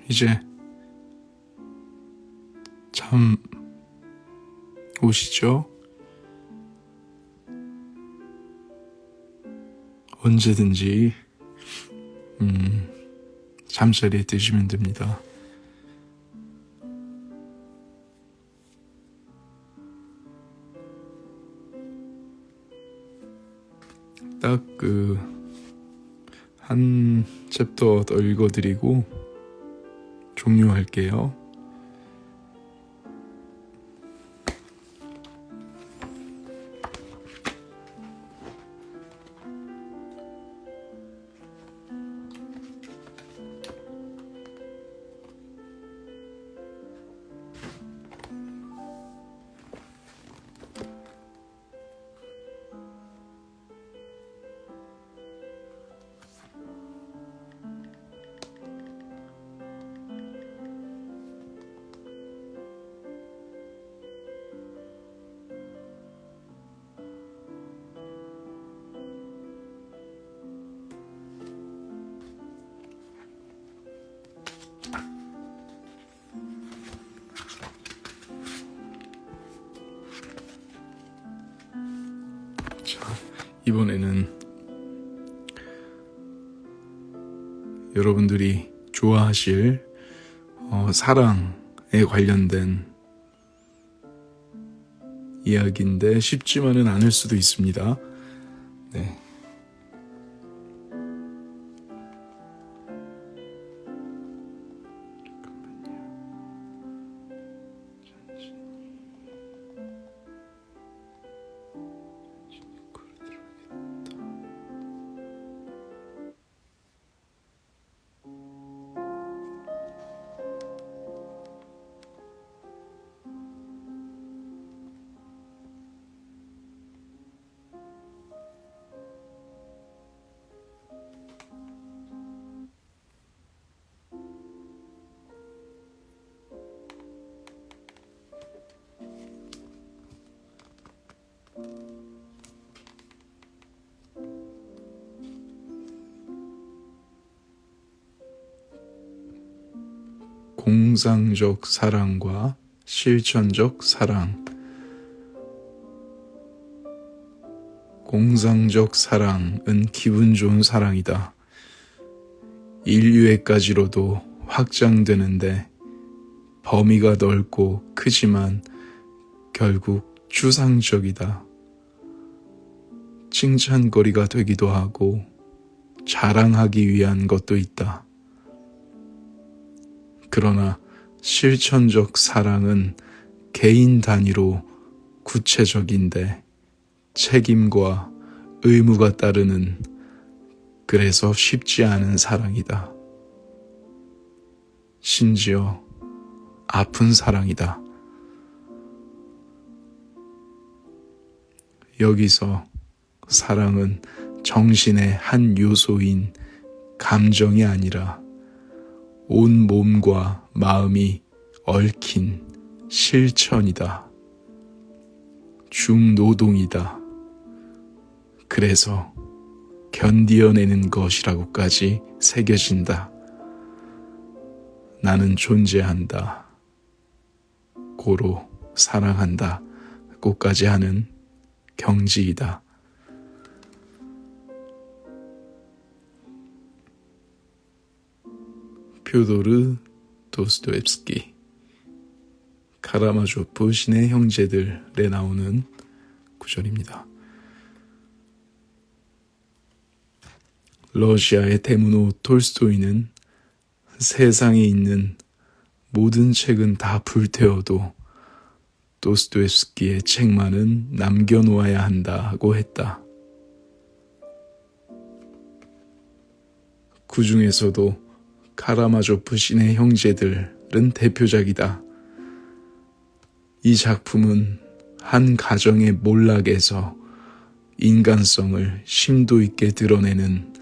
이제 잠 오시죠? 언제든지 잠자리에 드시면 됩니다. 딱 한 챕터 더 읽어드리고 종료할게요. 자, 이번에는 여러분들이 좋아하실 사랑에 관련된 이야기인데 쉽지만은 않을 수도 있습니다. 네. 공상적 사랑과 실천적 사랑. 공상적 사랑은 기분 좋은 사랑이다. 인류애까지로도 확장되는데 범위가 넓고 크지만 결국 추상적이다. 칭찬거리가 되기도 하고 자랑하기 위한 것도 있다. 그러나 실천적 사랑은 개인 단위로 구체적인데 책임과 의무가 따르는, 그래서 쉽지 않은 사랑이다. 심지어 아픈 사랑이다. 여기서 사랑은 정신의 한 요소인 감정이 아니라 온 몸과 마음이 얽힌 실천이다. 중노동이다. 그래서 견디어내는 것이라고까지 새겨진다. 나는 존재한다. 고로 사랑한다. 고까지 하는 경지이다. 퓨도르 도스토옙스키, 카라마조프 신의 형제들에 나오는 구절입니다. 러시아의 대문호 톨스토이는 세상에 있는 모든 책은 다 불태워도 도스토옙스키의 책만은 남겨놓아야 한다고 했다. 그 중에서도 카라마조프 신의 형제들은 대표작이다. 이 작품은 한 가정의 몰락에서 인간성을 심도 있게 드러내는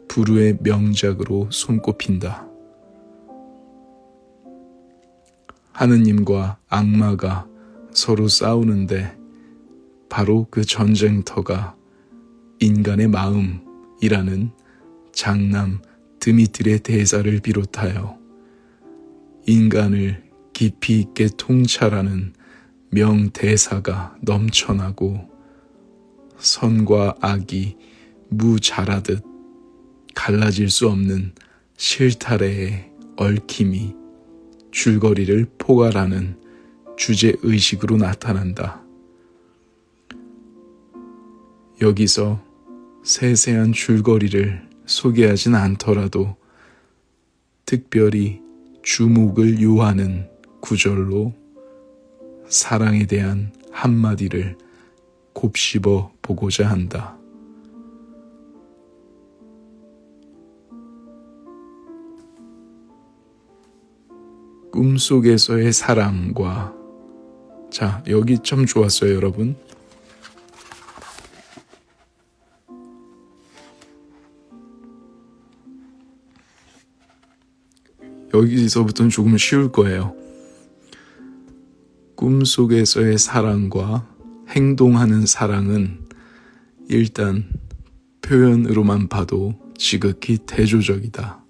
불후의 명작으로 손꼽힌다. 하느님과 악마가 서로 싸우는데 바로 그 전쟁터가 인간의 마음이라는 장남 드미트리의 대사를 비롯하여 인간을 깊이 있게 통찰하는 명대사가 넘쳐나고 선과 악이 무자라듯 갈라질 수 없는 실타래의 얽힘이 줄거리를 포괄하는 주제의식으로 나타난다. 여기서 세세한 줄거리를 소개하진 않더라도 특별히 주목을 요하는 구절로 사랑에 대한 한마디를 곱씹어 보고자 한다. 꿈속에서의 사랑과, 자, 여기 참 좋았어요, 여러분. 여기서부터는 조금 쉬울 거예요. 꿈속에서의 사랑과 행동하는 사랑은 일단 표현으로만 봐도 지극히 대조적이다.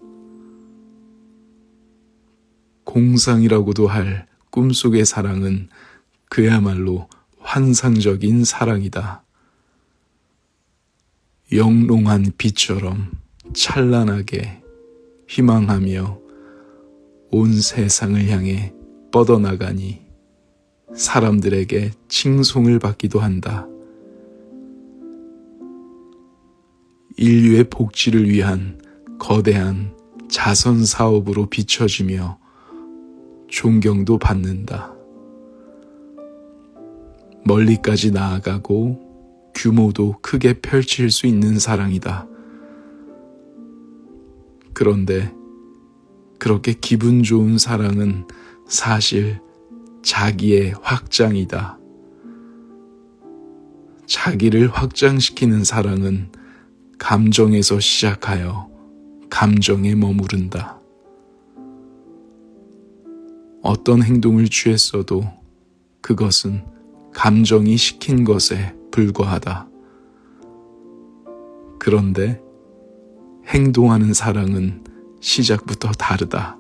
공상이라고도 할 꿈속의 사랑은 그야말로 환상적인 사랑이다. 영롱한 빛처럼 찬란하게 희망하며 온 세상을 향해 뻗어나가니 사람들에게 칭송을 받기도 한다. 인류의 복지를 위한 거대한 자선 사업으로 비춰지며 존경도 받는다. 멀리까지 나아가고 규모도 크게 펼칠 수 있는 사랑이다. 그런데 그렇게 기분 좋은 사랑은 사실 자기의 확장이다. 자기를 확장시키는 사랑은 감정에서 시작하여 감정에 머무른다. 어떤 행동을 취했어도 그것은 감정이 시킨 것에 불과하다. 그런데 행동하는 사랑은 시작부터 다르다.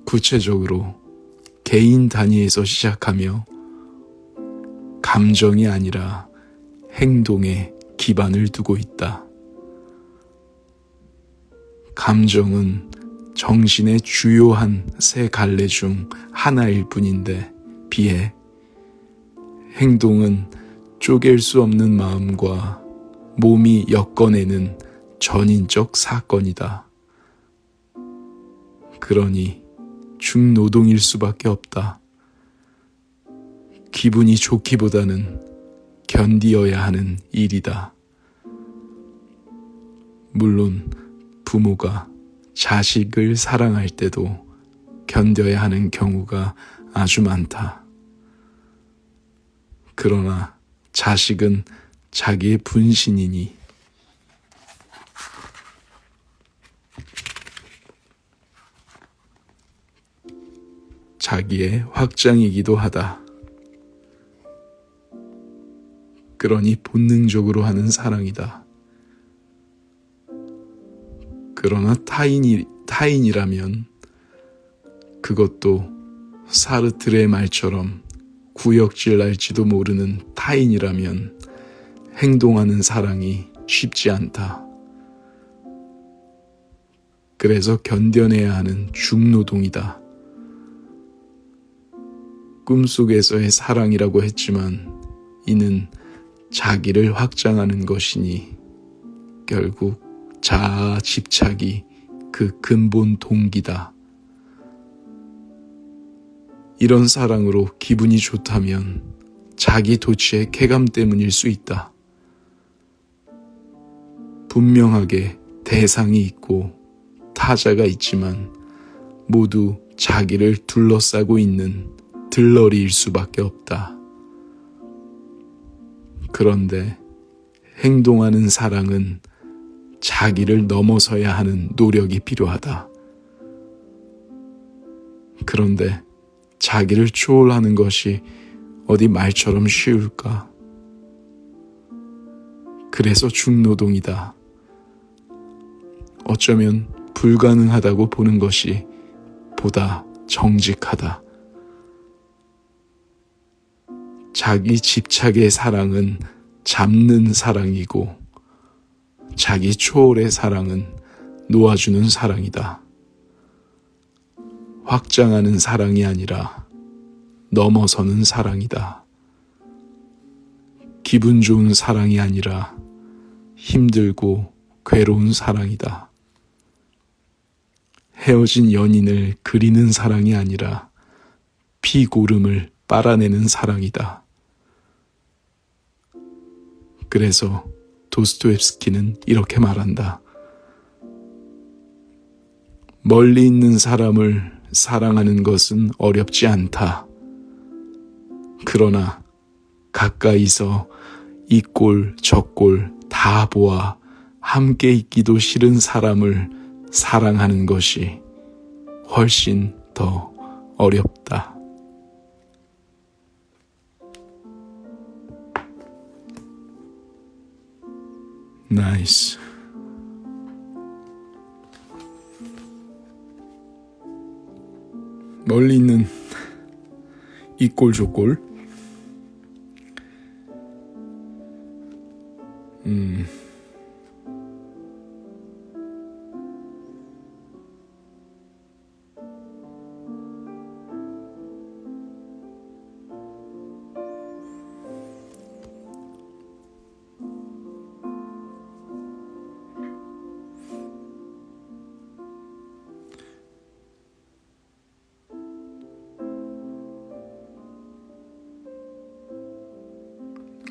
구체적으로 개인 단위에서 시작하며 감정이 아니라 행동에 기반을 두고 있다. 감정은 정신의 주요한 세 갈래 중 하나일 뿐인데 비해 행동은 쪼갤 수 없는 마음과 몸이 엮어내는 전인적 사건이다. 그러니 중노동일 수밖에 없다. 기분이 좋기보다는 견디어야 하는 일이다. 물론 부모가 자식을 사랑할 때도 견뎌야 하는 경우가 아주 많다. 그러나 자식은 자기의 분신이니 자기의 확장이기도 하다. 그러니 본능적으로 하는 사랑이다. 그러나 타인이라면 그것도 사르트르의 말처럼 구역질 날지도 모르는 타인이라면 행동하는 사랑이 쉽지 않다. 그래서 견뎌내야 하는 중노동이다. 꿈속에서의 사랑이라고 했지만 이는 자기를 확장하는 것이니 결국 자아 집착이 그 근본 동기다. 이런 사랑으로 기분이 좋다면 자기 도취의 쾌감 때문일 수 있다. 분명하게 대상이 있고 타자가 있지만 모두 자기를 둘러싸고 있는 들러리일 수밖에 없다. 그런데 행동하는 사랑은 자기를 넘어서야 하는 노력이 필요하다. 그런데 자기를 초월하는 것이 어디 말처럼 쉬울까? 그래서 중노동이다. 어쩌면 불가능하다고 보는 것이 보다 정직하다. 자기 집착의 사랑은 잡는 사랑이고 자기 초월의 사랑은 놓아주는 사랑이다. 확장하는 사랑이 아니라 넘어서는 사랑이다. 기분 좋은 사랑이 아니라 힘들고 괴로운 사랑이다. 헤어진 연인을 그리는 사랑이 아니라 피고름을 빨아내는 사랑이다. 그래서 도스토옙스키는 이렇게 말한다. 멀리 있는 사람을 사랑하는 것은 어렵지 않다. 그러나 가까이서 이 꼴 저 꼴 다 보아 함께 있기도 싫은 사람을 사랑하는 것이 훨씬 더 어렵다. 나이스. 멀리 있는 이 꼴 저 꼴.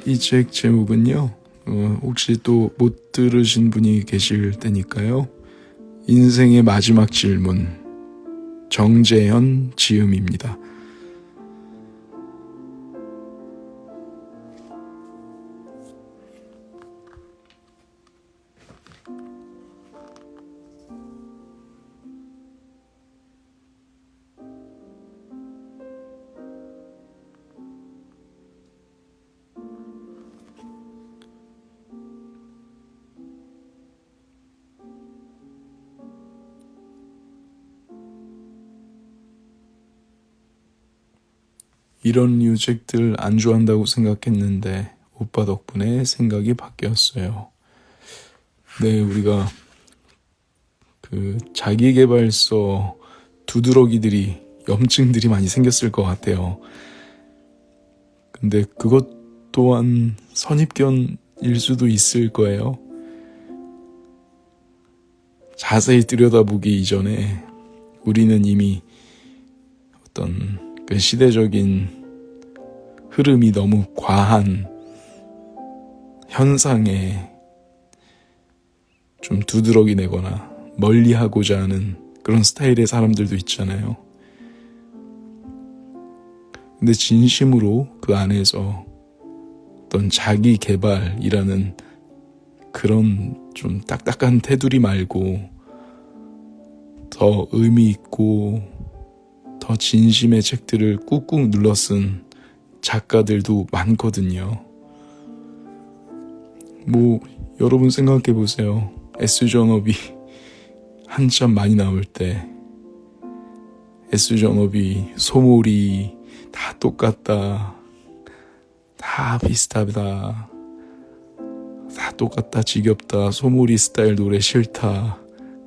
이 책 제목은요, 혹시 또 못 들으신 분이 계실 테니까요. 인생의 마지막 질문, 정재현 지음입니다. 이런 류 책들 안 좋아한다고 생각했는데 오빠 덕분에 생각이 바뀌었어요. 네, 우리가 그 자기계발서 두드러기들이 염증들이 많이 생겼을 것 같아요. 근데 그것 또한 선입견일 수도 있을 거예요. 자세히 들여다보기 이전에 우리는 이미 어떤 그 시대적인 흐름이 너무 과한 현상에 좀 두드러기 내거나 멀리하고자 하는 그런 스타일의 사람들도 있잖아요. 근데 진심으로 그 안에서 어떤 자기 개발이라는 그런 좀 딱딱한 테두리 말고 더 의미 있고 더 진심의 책들을 꾹꾹 눌러 쓴 작가들도 많거든요. 뭐 여러분 생각해 보세요. S존업이 한참 많이 나올 때 S존업이 소몰이 다 똑같다, 다 비슷하다, 다 똑같다, 지겹다, 소몰이 스타일 노래 싫다,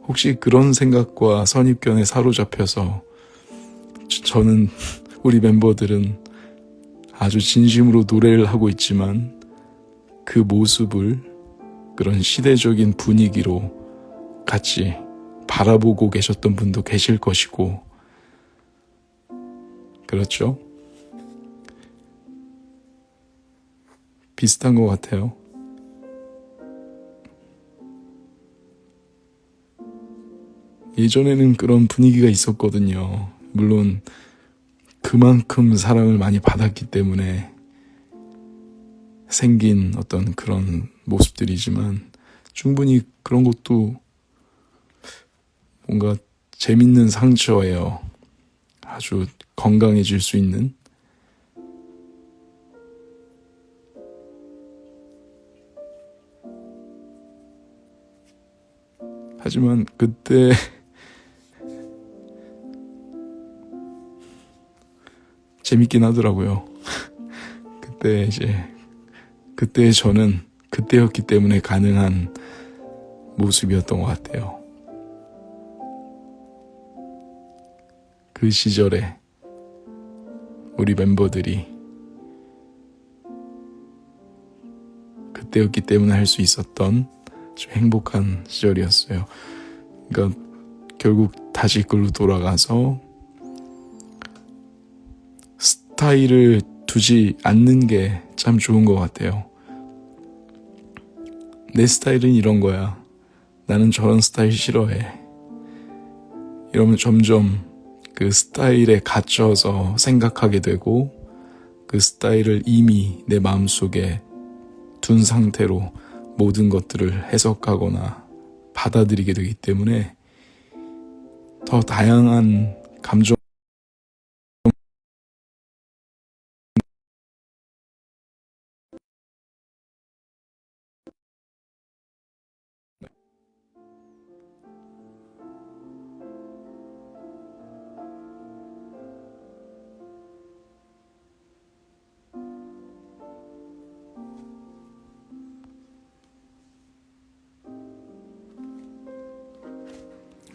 혹시 그런 생각과 선입견에 사로잡혀서 저는 우리 멤버들은 아주 진심으로 노래를 하고 있지만 그 모습을 그런 시대적인 분위기로 같이 바라보고 계셨던 분도 계실 것이고, 그렇죠? 비슷한 것 같아요. 예전에는 그런 분위기가 있었거든요. 물론 그만큼 사랑을 많이 받았기 때문에 생긴 어떤 그런 모습들이지만 충분히 그런 것도 뭔가 재밌는 상처예요. 아주 건강해질 수 있는. 하지만 그때 재밌긴 하더라고요. 그때 저는 그때였기 때문에 가능한 모습이었던 것 같아요. 그 시절에 우리 멤버들이 그때였기 때문에 할 수 있었던 좀 행복한 시절이었어요. 그러니까 결국 다시 그걸로 돌아가서 스타일을 두지 않는 게 참 좋은 것 같아요. 내 스타일은 이런 거야. 나는 저런 스타일 싫어해. 이러면 점점 그 스타일에 갇혀서 생각하게 되고 그 스타일을 이미 내 마음속에 둔 상태로 모든 것들을 해석하거나 받아들이게 되기 때문에 더 다양한 감정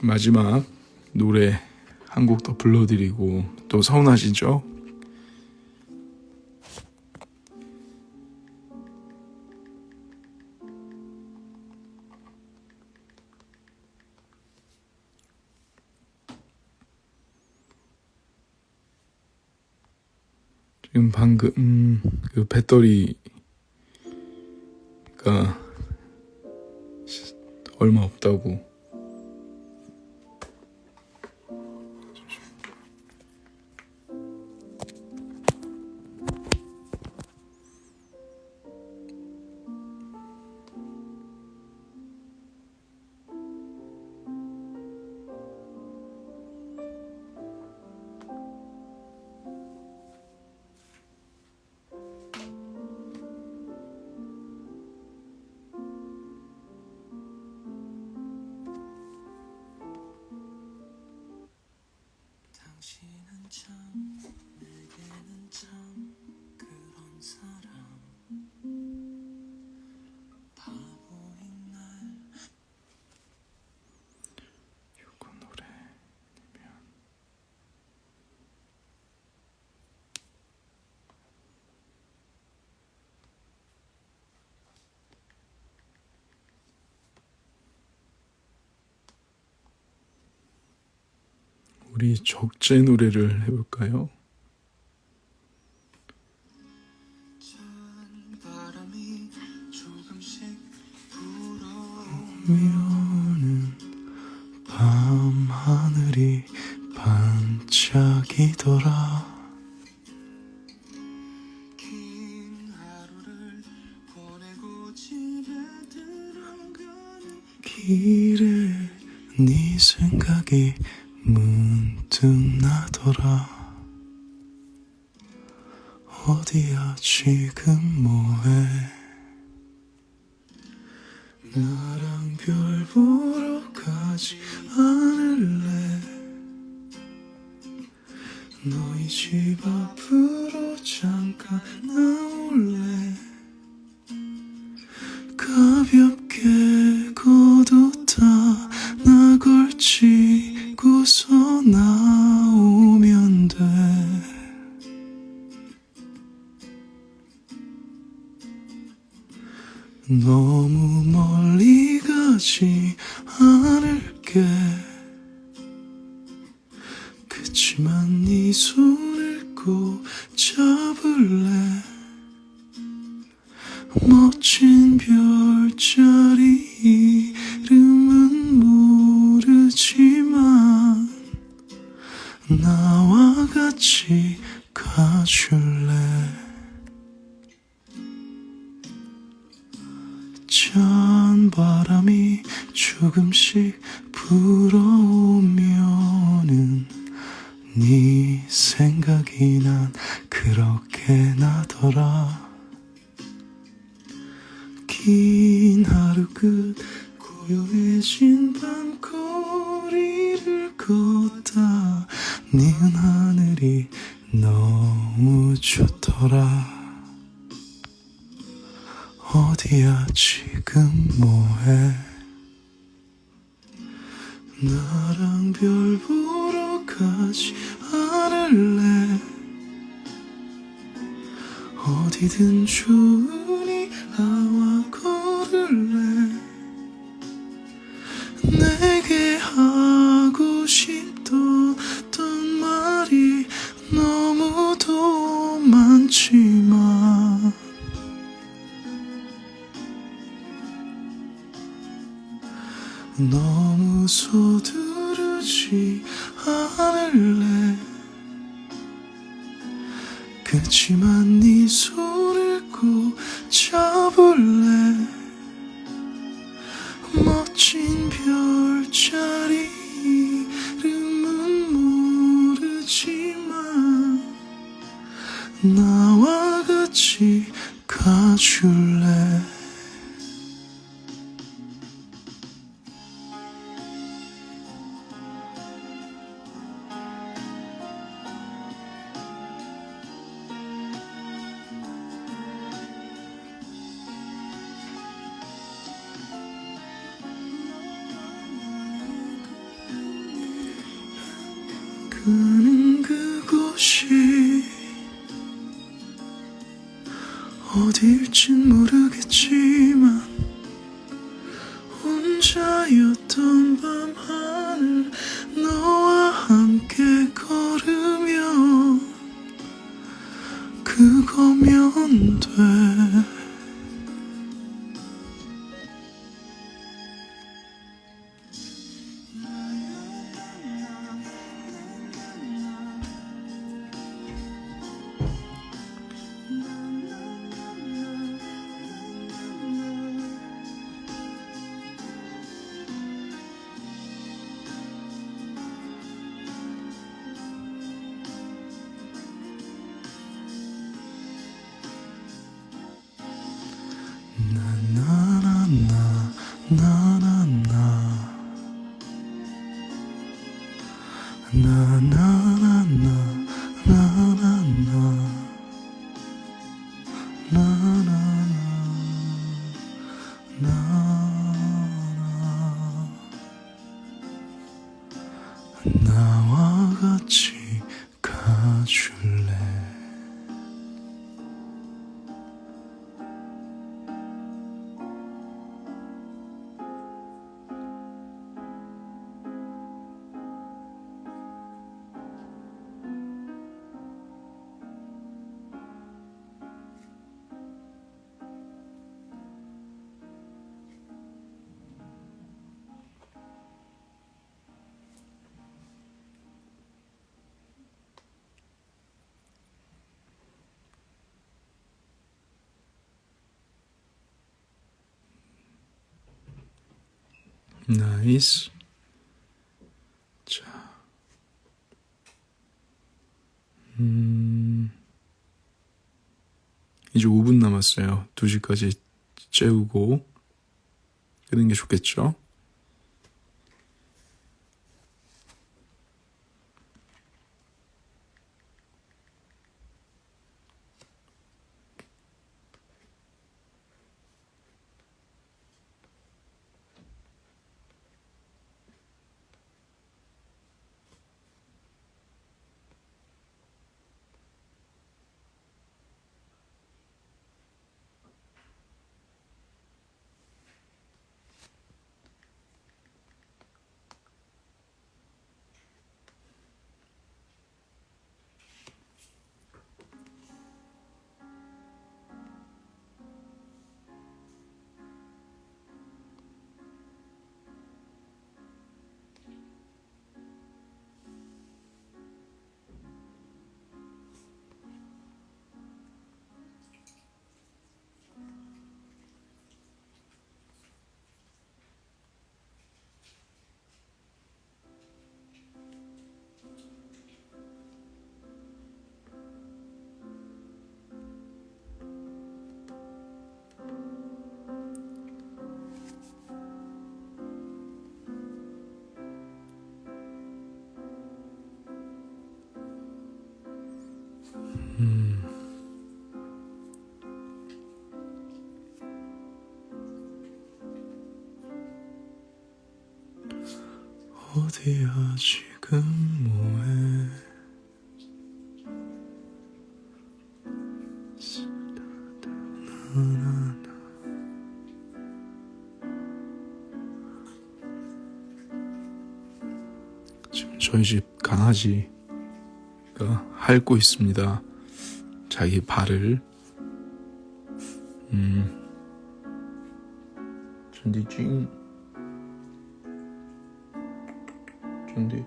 마지막 노래 한 곡 더 불러드리고 또 서운하시죠? 지금 방금 그 배터리가 얼마 없다고 당신은 참 내게는 참 그런 사람 바보인 날 우리 적재 노래를 해볼까요? 찬 바람이 조금씩 미오는 밤하늘이 반짝이더라. 긴 하루를 보내고 집에 들어가는 길에 네 생각이 문득 나더라. 어디야 지금 뭐해? 나랑 별 보러 가지 않을래? 너희 집 앞으로 잠깐 나올래? 가볍게 걷었다 나 걸치고서 나오면 돼. 너무 멀리 가지 않을게. 그치만 네 손을 꼭 잡을래. 멋진 별자리 이름은 모르지만 나와 같이 가줄래. 찬 바람이 조금씩 불어오면은 네 생각이 난 그렇게 나더라. 긴 하루 끝 고요해진 밤거리를 걷다 니은 하늘이 너무 좋더라. 어디야 지금 뭐해? 나랑 별 보러 가지 않을래? 어디든 좋으니 나와 걸을래? 내게 하고 싶던 말이 너무도 많지만 너무 서두르지 않을래. 그치만 네 손을 꼭 잡을래. 멋진 별자리 이름은 모르지만 나와 같이 가줄래. 그는 그곳이 어딜진 모르겠지만 혼자였던 밤하늘 너와 함께 걸으면 그거면 돼. 나와 같이 가줄래. 나이스. 자, 이제 5분 남았어요. 2시까지 채우고 끄는 게 좋겠죠? 어디야 지금 뭐해? 지금 저희 집 강아지가 핥고 있습니다. 자기 발을. 준디 찡. 준디.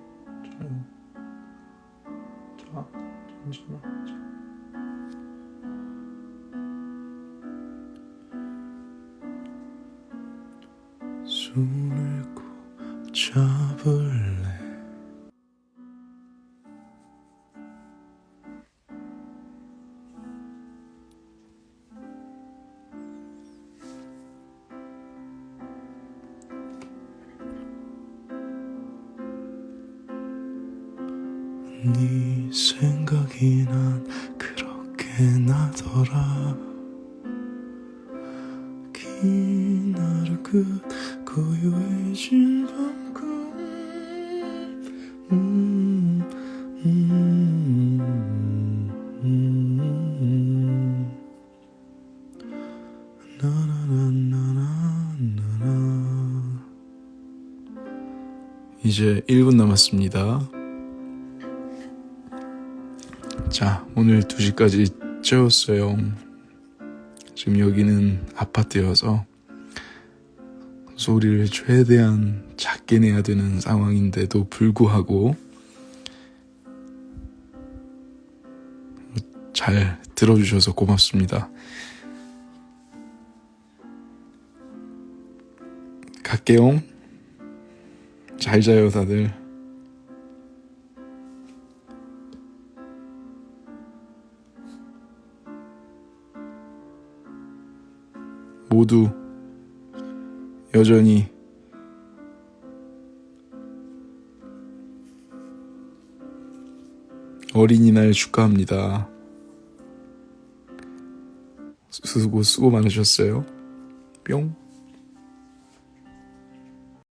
자, 잠시만. 손을 꼭 잡을래. 네 생각이 난 그렇게 나더라. 긴 하루 끝 고요해진 밤꿈. 나나나나나나나. 이제 1분 남았습니다. 자, 오늘 2시까지 채웠어요. 지금 여기는 아파트여서 소리를 최대한 작게 내야 되는 상황인데도 불구하고 잘 들어주셔서 고맙습니다. 갈게요. 잘 자요, 다들. 모두 여전히 어린이날 축하합니다. 수고 많으셨어요. 뿅.